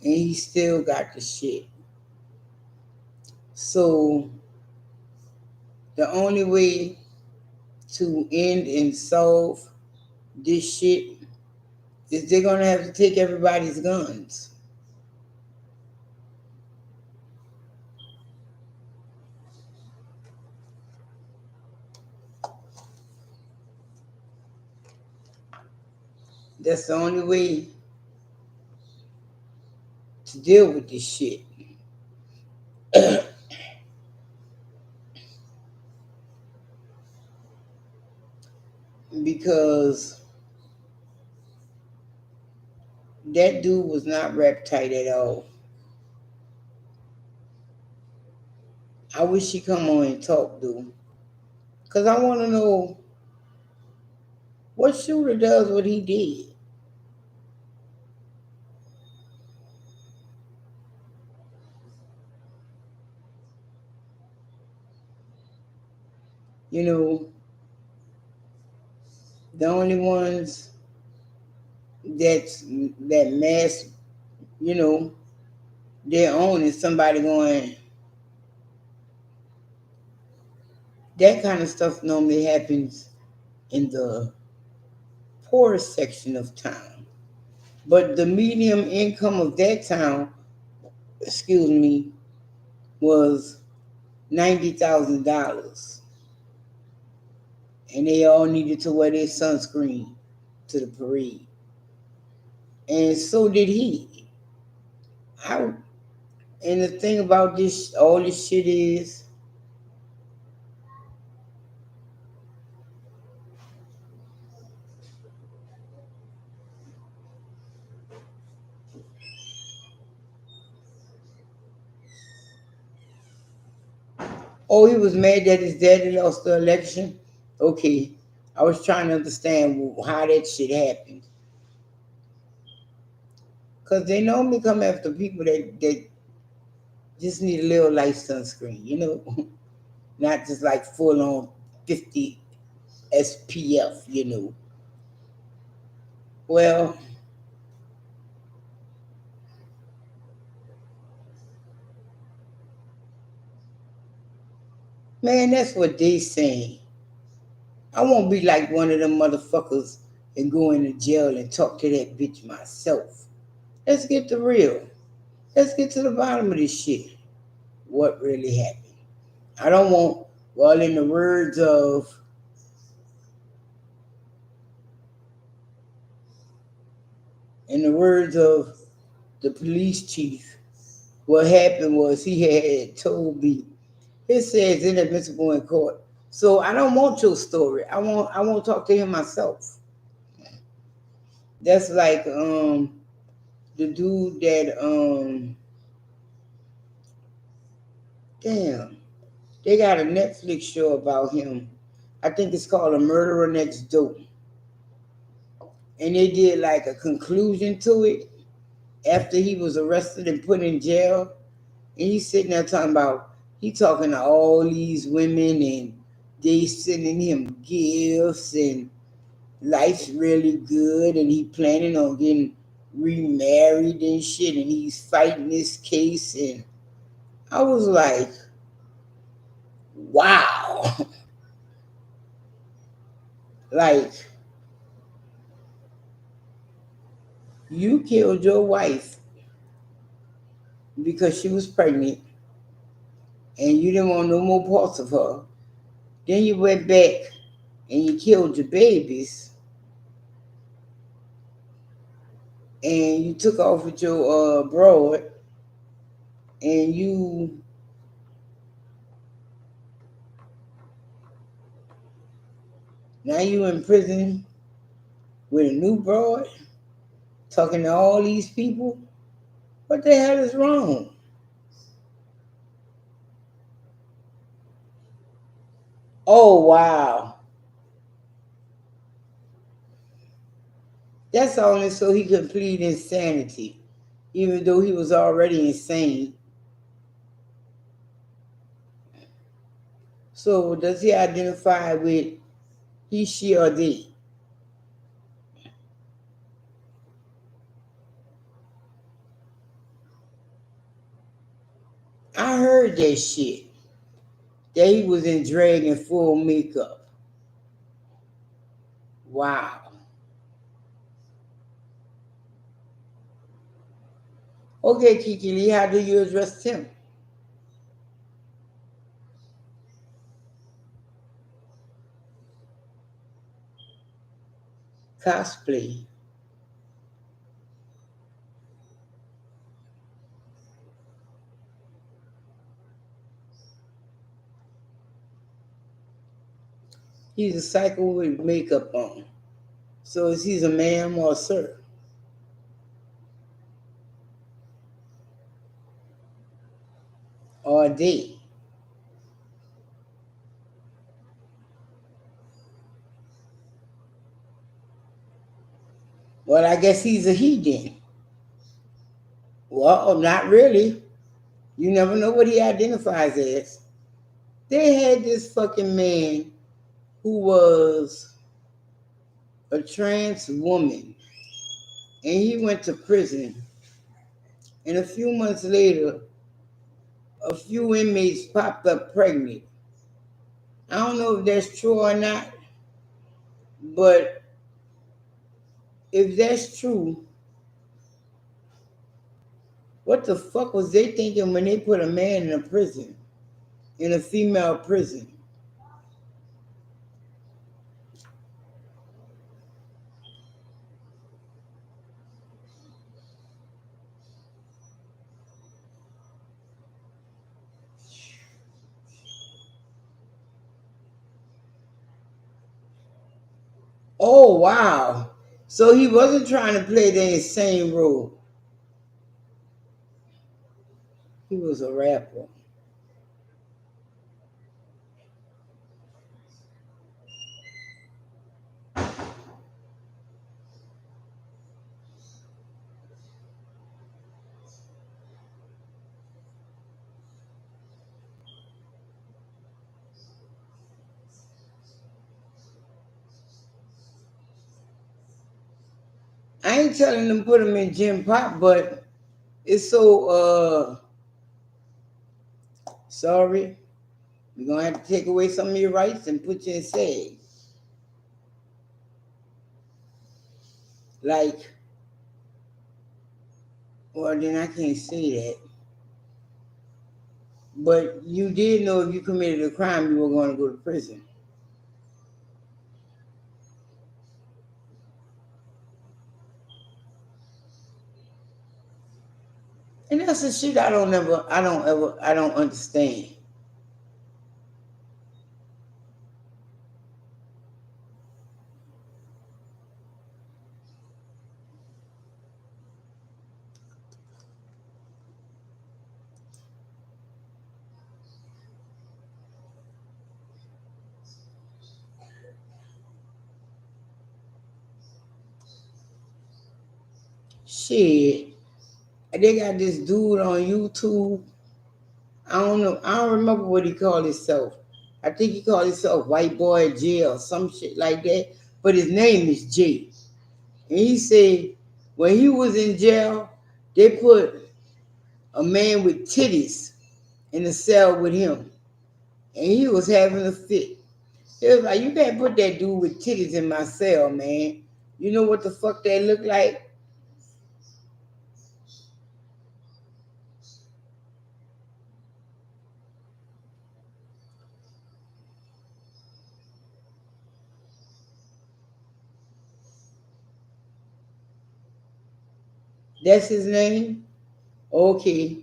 and he still got the shit. So the only way to end and solve this shit is they're gonna have to take everybody's guns. That's the only way to deal with this shit. Because That dude was not rap tight at all. I wish he come on and talk, dude. Cause I want to know what Shooter does what he did. You know, the only ones that mass, you know, their own is somebody going. That kind of stuff normally happens in the poorest section of town. But the medium income of that town, excuse me, was $90,000, and they all needed to wear their sunscreen to the parade, and so did he. I and the thing about this, all this shit is, oh, he was mad that his daddy lost the election. Okay, I was trying to understand how that shit happened, because they normally come after people that just need a little light sunscreen, you know, not just like full on 50 SPF, you know. Well, man, that's what they saying. I won't be like one of them motherfuckers and go into jail and talk to that bitch myself. Let's get the real. Let's get to the bottom of this shit. What really happened? I don't want, well, in the words of the police chief, what happened was he had told me, it says inadmissible in court. So I don't want your story. I want to talk to him myself. That's like the dude that damn, they got a Netflix show about him. I think it's called A Murderer Next Door. And they did like a conclusion to it after he was arrested and put in jail. And he's sitting there talking about, he talking to all these women and they sending him gifts and life's really good and he planning on getting remarried and shit and he's fighting this case. And I was like, wow. Like, you killed your wife because she was pregnant and you didn't want no more parts of her. Then you went back and you killed your babies and you took off with your broad and now you in prison with a new broad talking to all these people. What the hell is wrong? Oh wow. That's only so he could plead insanity, even though he was already insane. So does he identify with he, she, or they? I heard that shit. That he was in drag and full makeup. Wow. Okay, Kiki Lee, how do you address him? Cosplay. He's a psycho with makeup on. So is he a ma'am or a sir? all day. Well, I guess he's a he then. Well, not really. You never know what he identifies as. They had this fucking man who was a trans woman, and he went to prison. And a few months later, a few inmates popped up pregnant. I don't know if that's true or not, but if that's true, what the fuck was they thinking when they put a man in a prison, in a female prison? Oh, wow. So he wasn't trying to play the insane role. He was a rapper. I ain't telling them put him in gym pop, but it's so sorry. We're gonna have to take away some of your rights and put you in SAG. Like, well then I can't say that. But you did know if you committed a crime you were gonna go to prison. And that's the shit I don't understand. Shit. They got this dude on YouTube. I don't know. I don't remember what he called himself. I think he called himself White Boy J or some shit like that. But his name is J. And he said when he was in jail, they put a man with titties in the cell with him. And he was having a fit. It was like, you can't put that dude with titties in my cell, man. You know what the fuck that look like? That's his name? Okay.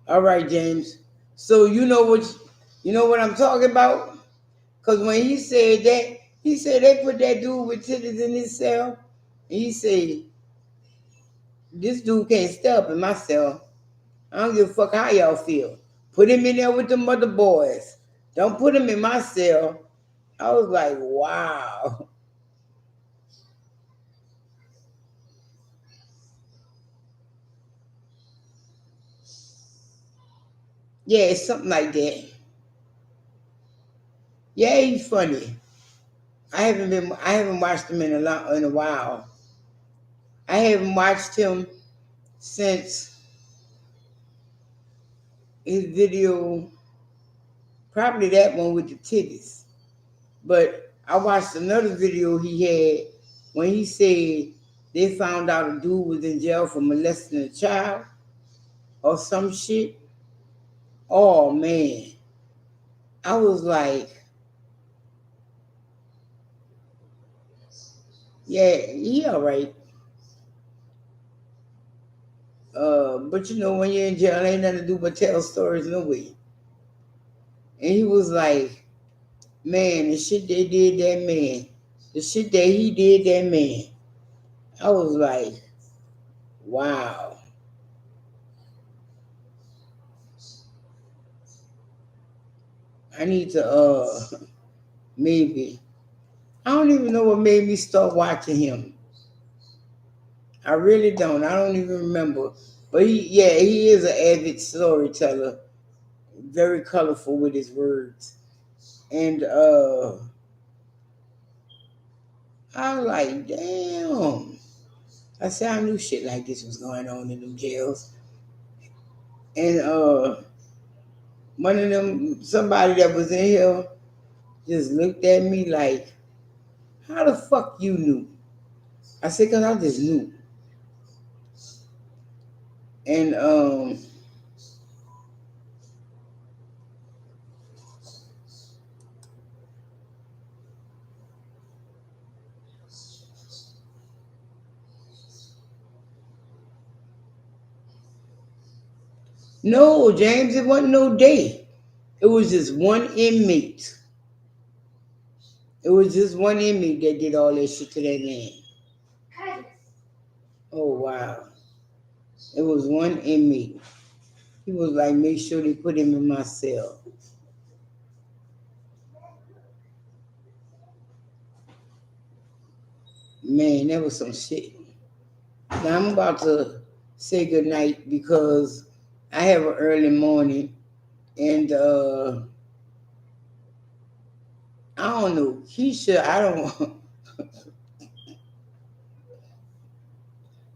All right, James. So you know what I'm talking about? Because when he said that, he said they put that dude with titties in his cell. And he said, this dude can't stay up in my cell. I don't give a fuck how y'all feel. Put him in there with the mother boys. Don't put him in my cell. I was like, wow. Yeah, it's something like that. Yeah, he's funny. I haven't watched him in a while. I haven't watched him since his video, probably that one with the titties. But I watched another video he had when he said they found out a dude was in jail for molesting a child or some shit. Oh man. I was like, yeah, he all right. But you know, when you're in jail, ain't nothing to do but tell stories no way. And he was like, man, the shit they did that man, the shit that he did that man. I was like, wow. I need to maybe. I don't even know what made me start watching him. I really don't. I don't even remember. But he is an avid storyteller, very colorful with his words. And I was like, damn. I said I knew shit like this was going on in them jails. And one of them, somebody that was in here, just looked at me like, how the fuck you knew? I said, because I just knew. And no, James, it wasn't no day. It was just one inmate. It was just one inmate that did all that shit to that man. Oh, wow. It was one inmate. He was like, make sure they put him in my cell. Man, that was some shit. Now I'm about to say goodnight because I have an early morning and I don't know. Keisha, I don't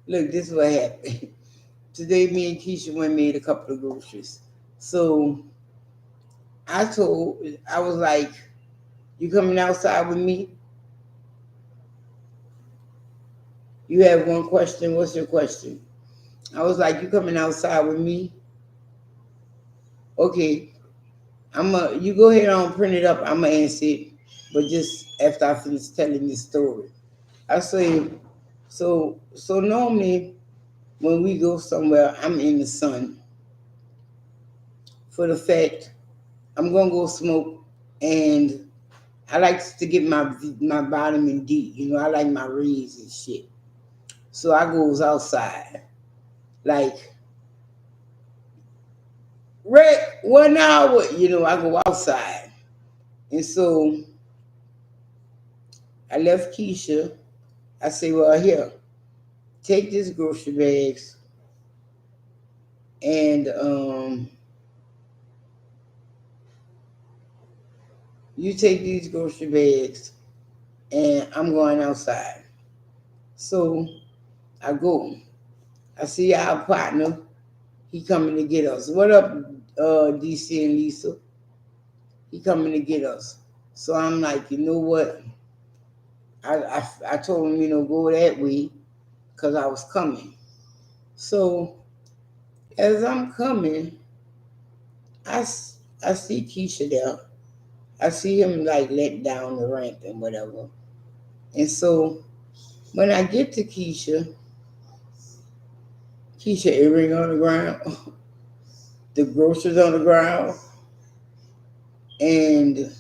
look, this is what happened. Today me and Keisha went and made a couple of groceries. So I was like, you coming outside with me? You have one question. What's your question? I was like, you coming outside with me? Okay. You go ahead and print it up. I'm gonna answer it. But just after I finish telling this story. I say, so normally when we go somewhere, I'm in the sun for the fact I'm gonna go smoke, and I like to get my vitamin D. You know, I like my rays and shit. So I goes outside. Like, Rick, 1 hour, I go outside. And so I left Keisha. I say, well, here, take this grocery bags and you take these grocery bags and I'm going outside. So I go. I see our partner. He coming to get us. What up, DC and Lisa? He coming to get us. So I'm like, you know what? I told him, go that way because I was coming. So as I'm coming, I see Keisha there. I see him like let down the ramp and whatever. And so when I get to Keisha earring on the ground, the groceries on the ground, and it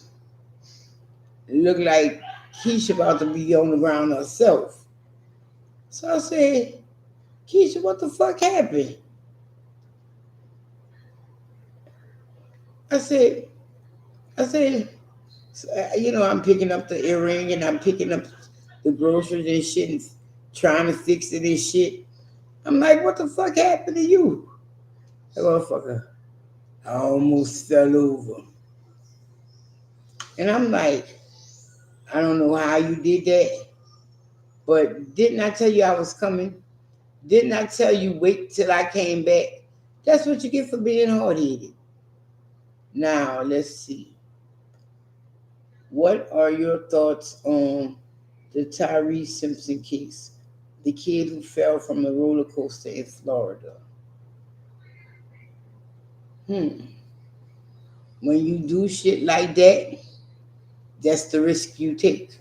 looked like Keisha about to be on the ground herself. So I said, Keisha, what the fuck happened? I said, I'm picking up the earring and I'm picking up the groceries and shit and trying to fix it and shit. I'm like, what the fuck happened to you? That motherfucker, I almost fell over. And I'm like, I don't know how you did that, but didn't I tell you I was coming? Didn't I tell you wait till I came back? That's what you get for being hard-headed. Now, let's see. What are your thoughts on the Tyree Simpson case? The kid who fell from a roller coaster in Florida. When you do shit like that, that's the risk you take.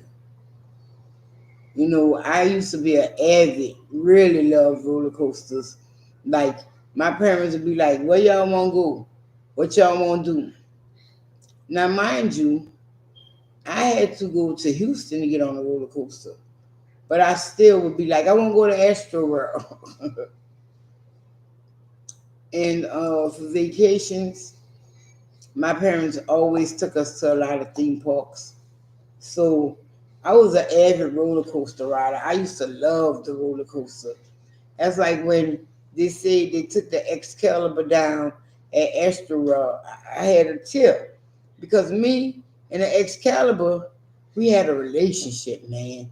I used to be an avid, really love roller coasters. Like, my parents would be like, where y'all want to go? What y'all want to do? Now, mind you, I had to go to Houston to get on a roller coaster. But I still would be like, I want to go to Astro World. And for vacations, my parents always took us to a lot of theme parks. So I was an avid roller coaster rider. I used to love the roller coaster. That's like when they said they took the Excalibur down at Astro World. I had a tip because me and the Excalibur, we had a relationship, man.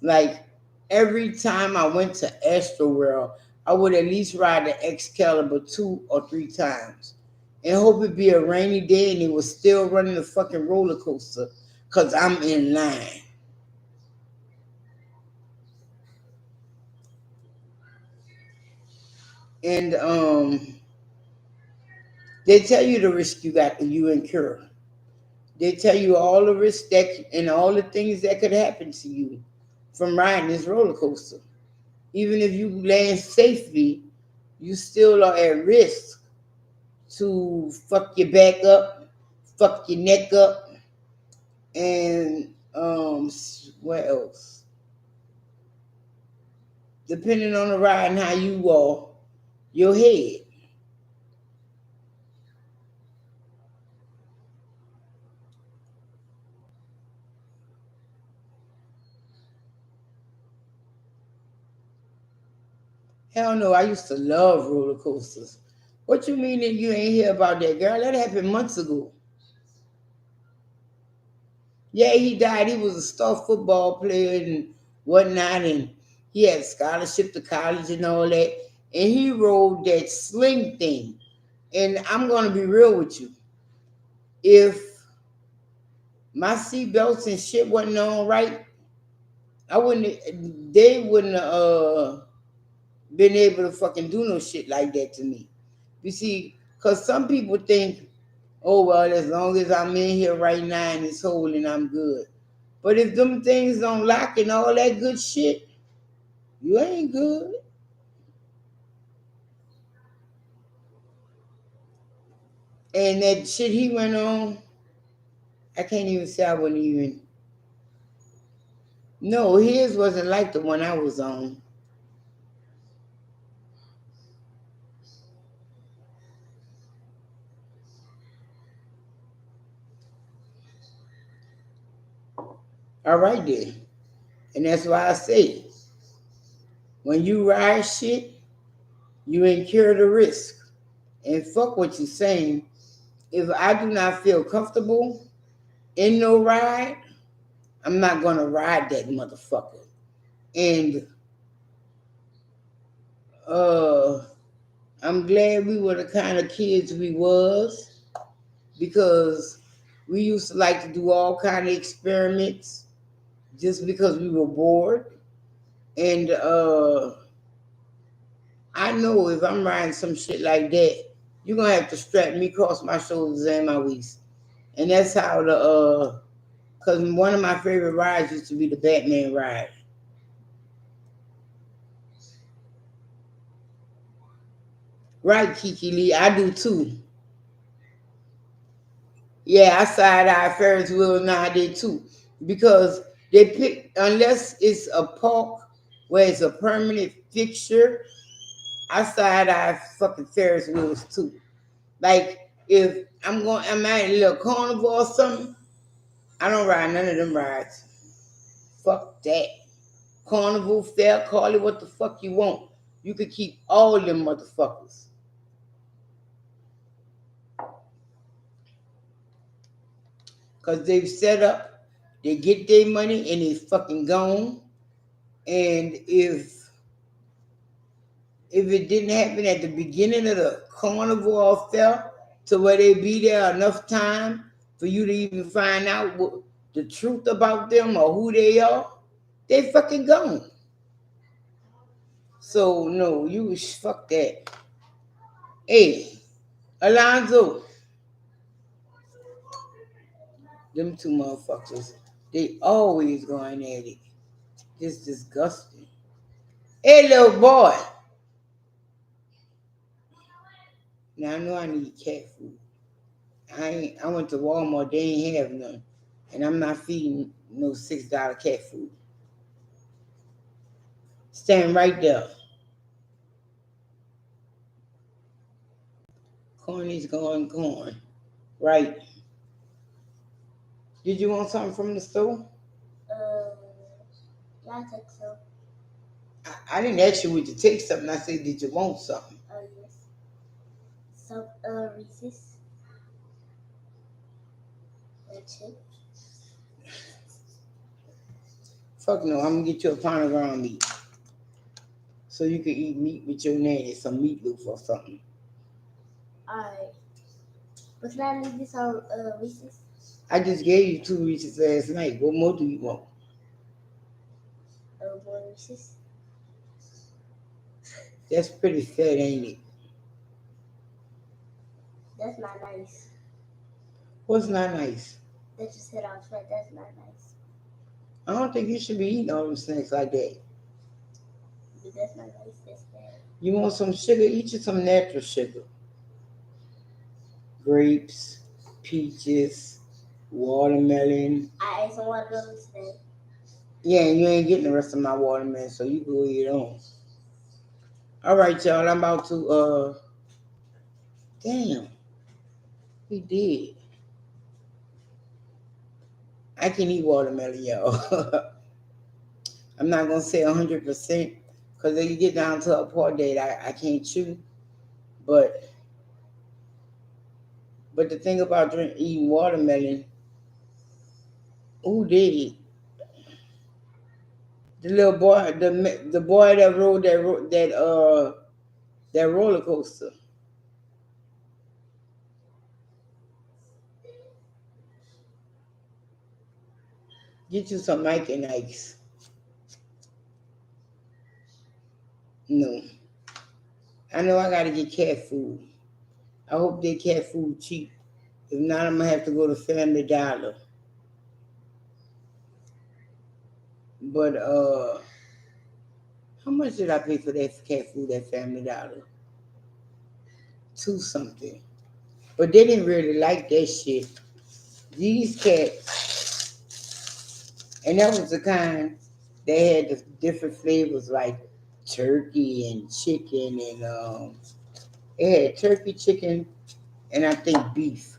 Like every time I went to Astro World, I would at least ride the Excalibur 2 or 3 times and hope it'd be a rainy day and it was still running the fucking roller coaster because I'm in line. And they tell you the risk you incur. They tell you all the risks that and all the things that could happen to you from riding this roller coaster. Even if you land safely, you still are at risk to fuck your back up, fuck your neck up, and what else? Depending on the ride and how you are, your head. Hell no, I used to love roller coasters. What you mean that you ain't hear about that, girl? That happened months ago. Yeah, he died. He was a star football player and whatnot, and he had scholarship to college and all that. And he rode that sling thing. And I'm gonna be real with you. If my seatbelts and shit wasn't on right, I wouldn't. They wouldn't been able to fucking do no shit like that to me. You see, cause some people think, oh well, as long as I'm in here right now and it's holding, I'm good. But if them things don't lock and all that good shit, you ain't good. And that shit he went on, I can't even say I wouldn't even. No, his wasn't like the one I was on. All right then. And that's why I say, when you ride shit, you incur the risk. And fuck what you're saying. If I do not feel comfortable in no ride, I'm not gonna ride that motherfucker. And uh I'm glad we were the kind of kids we was because we used to like to do all kind of experiments just because we were bored. And I know if I'm riding some shit like that, you're gonna have to strap me across my shoulders and my waist. And that's how cause one of my favorite rides used to be the Batman ride. Right, Kiki Lee, I do too. Yeah, I side eye Ferris wheel nowadays too. Because they pick unless it's a park where it's a permanent fixture, I side eye fucking Ferris wheels too. Like if I'm at a little carnival or something, I don't ride none of them rides. Fuck that. Carnival, fair, call it what the fuck you want. You could keep all them motherfuckers. Cause they've set up, they get their money and they fucking gone. And if it didn't happen at the beginning of the carnival or fair to where they be there enough time for you to even find out what the truth about them or who they are, they fucking gone. So no, you fuck that. Hey, Alonzo, them two motherfuckers, they always going at it. It's disgusting. Hey, little boy. Now I know I need cat food. I went to Walmart, they ain't have none. And I'm not feeding no $6 cat food. Stand right there. Corny's going corn. Right. Did you want something from the store? Uh, yeah, I think so. I didn't ask you would you take something. I said, did you want something? Yes. Some Reese's. That's it. Fuck no, I'm gonna get you a pound of ground meat so you can eat meat with your nanny, some meatloaf or something. Alright. But can I leave this on Reese's? I just gave you 2 Reese's last night. What more do you want? More Reese's. That's pretty fat, ain't it? That's not nice. What's not nice? That just hit out fat. That's not nice. I don't think you should be eating all them snacks like that. But that's not nice. That's bad. You want some sugar? Eat you some natural sugar. Grapes, peaches, watermelon. I ate some watermelon today. Yeah, and you ain't getting the rest of my watermelon, so you go eat it on. All right, y'all. I'm about to damn, he did. I can eat watermelon, y'all. I'm not gonna say 100% because then you get down to a part that I can't chew. But the thing about eating watermelon, who did? The little boy, the boy that rode that roller coaster. Get you some Mike and Ike's. No, I know I gotta get cat food. I hope they cat food cheap. If not, I'm gonna have to go to Family Dollar. But how much did I pay for that cat food at Family Dollar? 2 something. But they didn't really like that shit. These cats, and that was the kind they had the different flavors like turkey and chicken and they had turkey, chicken, and I think beef.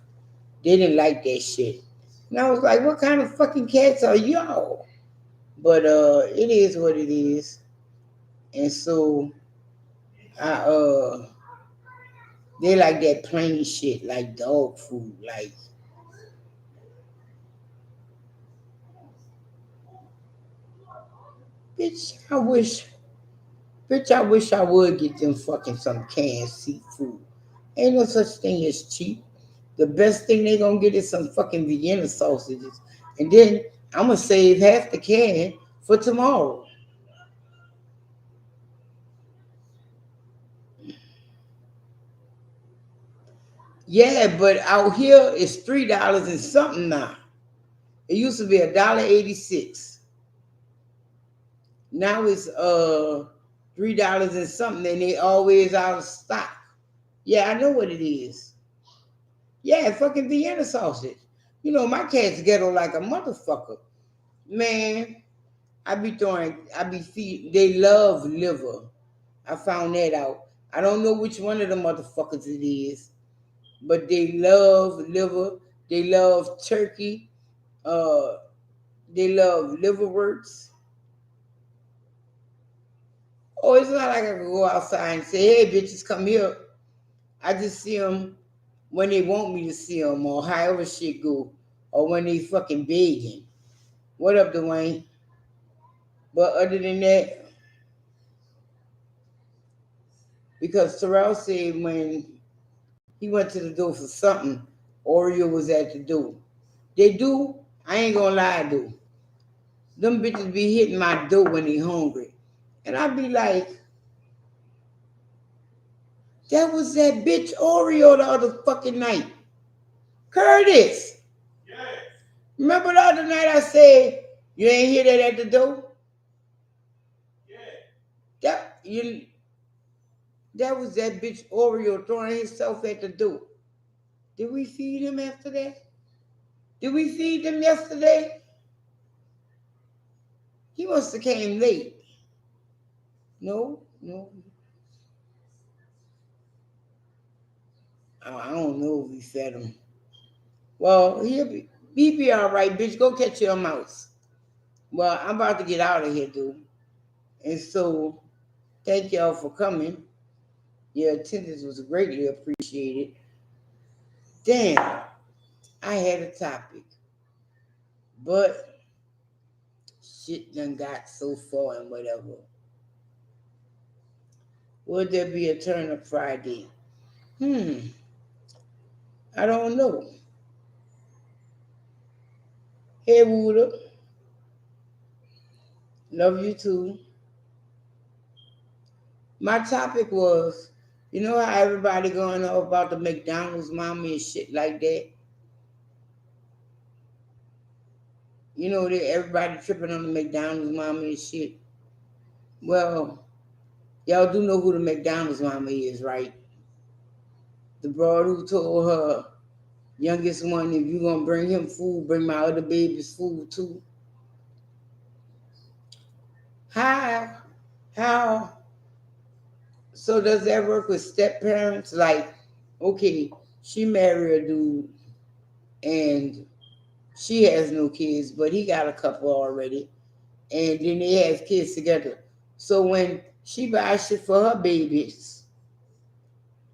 They didn't like that shit. And I was like, what kind of fucking cats are y'all? But it is what it is. And so I they like that plain shit, like dog food, like bitch, I wish I would get them fucking some canned seafood. Ain't no such thing as cheap. The best thing they gonna get is some fucking Vienna sausages. And then I'm gonna save half the can for tomorrow. Yeah, but out here it's $3 and something now. It used to be $1.86. Now it's $3 and something, and they always out of stock. Yeah, I know what it is. Yeah, fucking Vienna sausage. You know, my cat's ghetto like a motherfucker. Man, I be feed. They love liver. I found that out. I don't know which one of the motherfuckers it is, but they love liver. They love turkey. Uh, they love liverwursts. Oh, it's not like I can go outside and say, "Hey, bitches, come here." I just see them when they want me to see them, or however shit go, or when they fucking begging. What up, Dwayne? But other than that, because Terrell said when he went to the door for something, Oreo was at the door. They do. I ain't gonna lie, though. Them bitches be hitting my door when they hungry, and I be like, that was that bitch Oreo the other fucking night. Curtis, remember the other night I said you ain't hear that at the door? That you that was that bitch Oreo throwing himself at the door. Did we feed him after that? Did we feed him yesterday? He must have came late. No, no. I don't know if we fed him. Well, he be all right, bitch. Go catch your mouse. Well, I'm about to get out of here, dude. And so, thank y'all for coming. Your attendance was greatly appreciated. Damn, I had a topic, but shit done got so far and whatever. Would there be a turn up Friday? I don't know. Hey, Wooda, love you too. My topic was, you know how everybody going on about the McDonald's mommy and shit like that? You know that everybody tripping on the McDonald's mommy and shit. Well, y'all do know who the McDonald's mommy is, right? The broad who told her youngest one, if you gonna bring him food, bring my other babies food too. How? How? So does that work with step parents? Like, okay, she married a dude and she has no kids, but he got a couple already, and then they have kids together. So when she buys shit for her babies,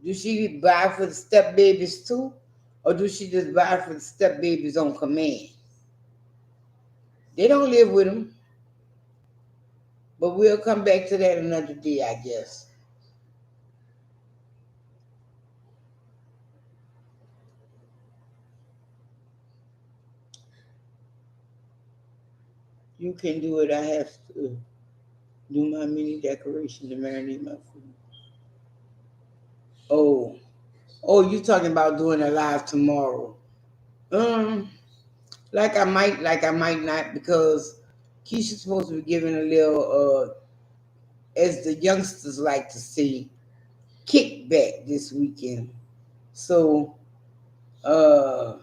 do she buy for the step babies too, or do she just buy for the step babies on command? They don't live with them, but we'll come back to that another day, I guess. You can do it. I have to do my mini decoration to marinate my food. Oh, oh, you talking about doing a live tomorrow? Um, like I might not, because Keisha's supposed to be giving a little, as the youngsters like to say, kickback this weekend. So, uh,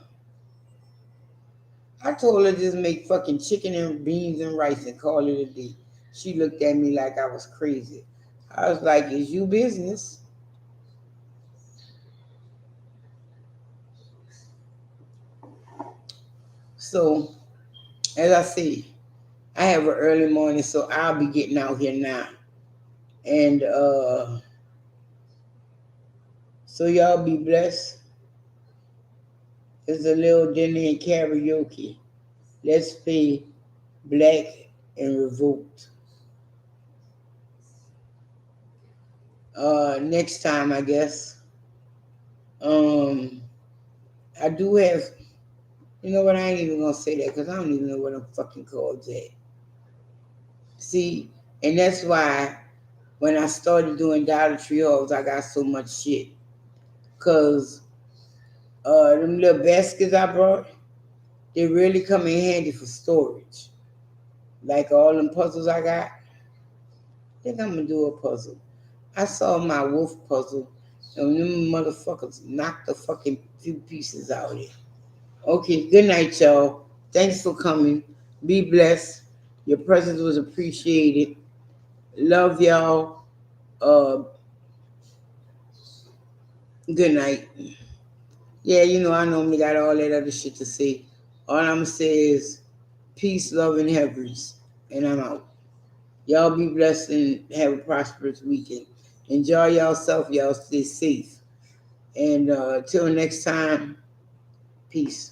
I told her just make fucking chicken and beans and rice and call it a day. She looked at me like I was crazy. I was like, "It's you business." So, as I said, I have an early morning, so I'll be getting out here now. And so y'all be blessed. It's a little dinner and karaoke. Let's play Black and Revolt. Next time, I guess. Um, I do have. You know what? I ain't even gonna say that because I don't even know what I'm fucking called that. See, and that's why when I started doing Dollar Tree hauls, I got so much shit. Cause them little baskets I brought, they really come in handy for storage. Like all them puzzles I got. I think I'm gonna do a puzzle. I saw my wolf puzzle, and them motherfuckers knocked the fucking few pieces out of it. Okay, good night, y'all. Thanks for coming. Be blessed. Your presence was appreciated. Love y'all. Uh, good night. Yeah, you know I normally got all that other shit to say. All I'm gonna say is peace, love, and heavens, and I'm out. Y'all be blessed and have a prosperous weekend. Enjoy yourself. Y'all stay safe. And till next time, peace.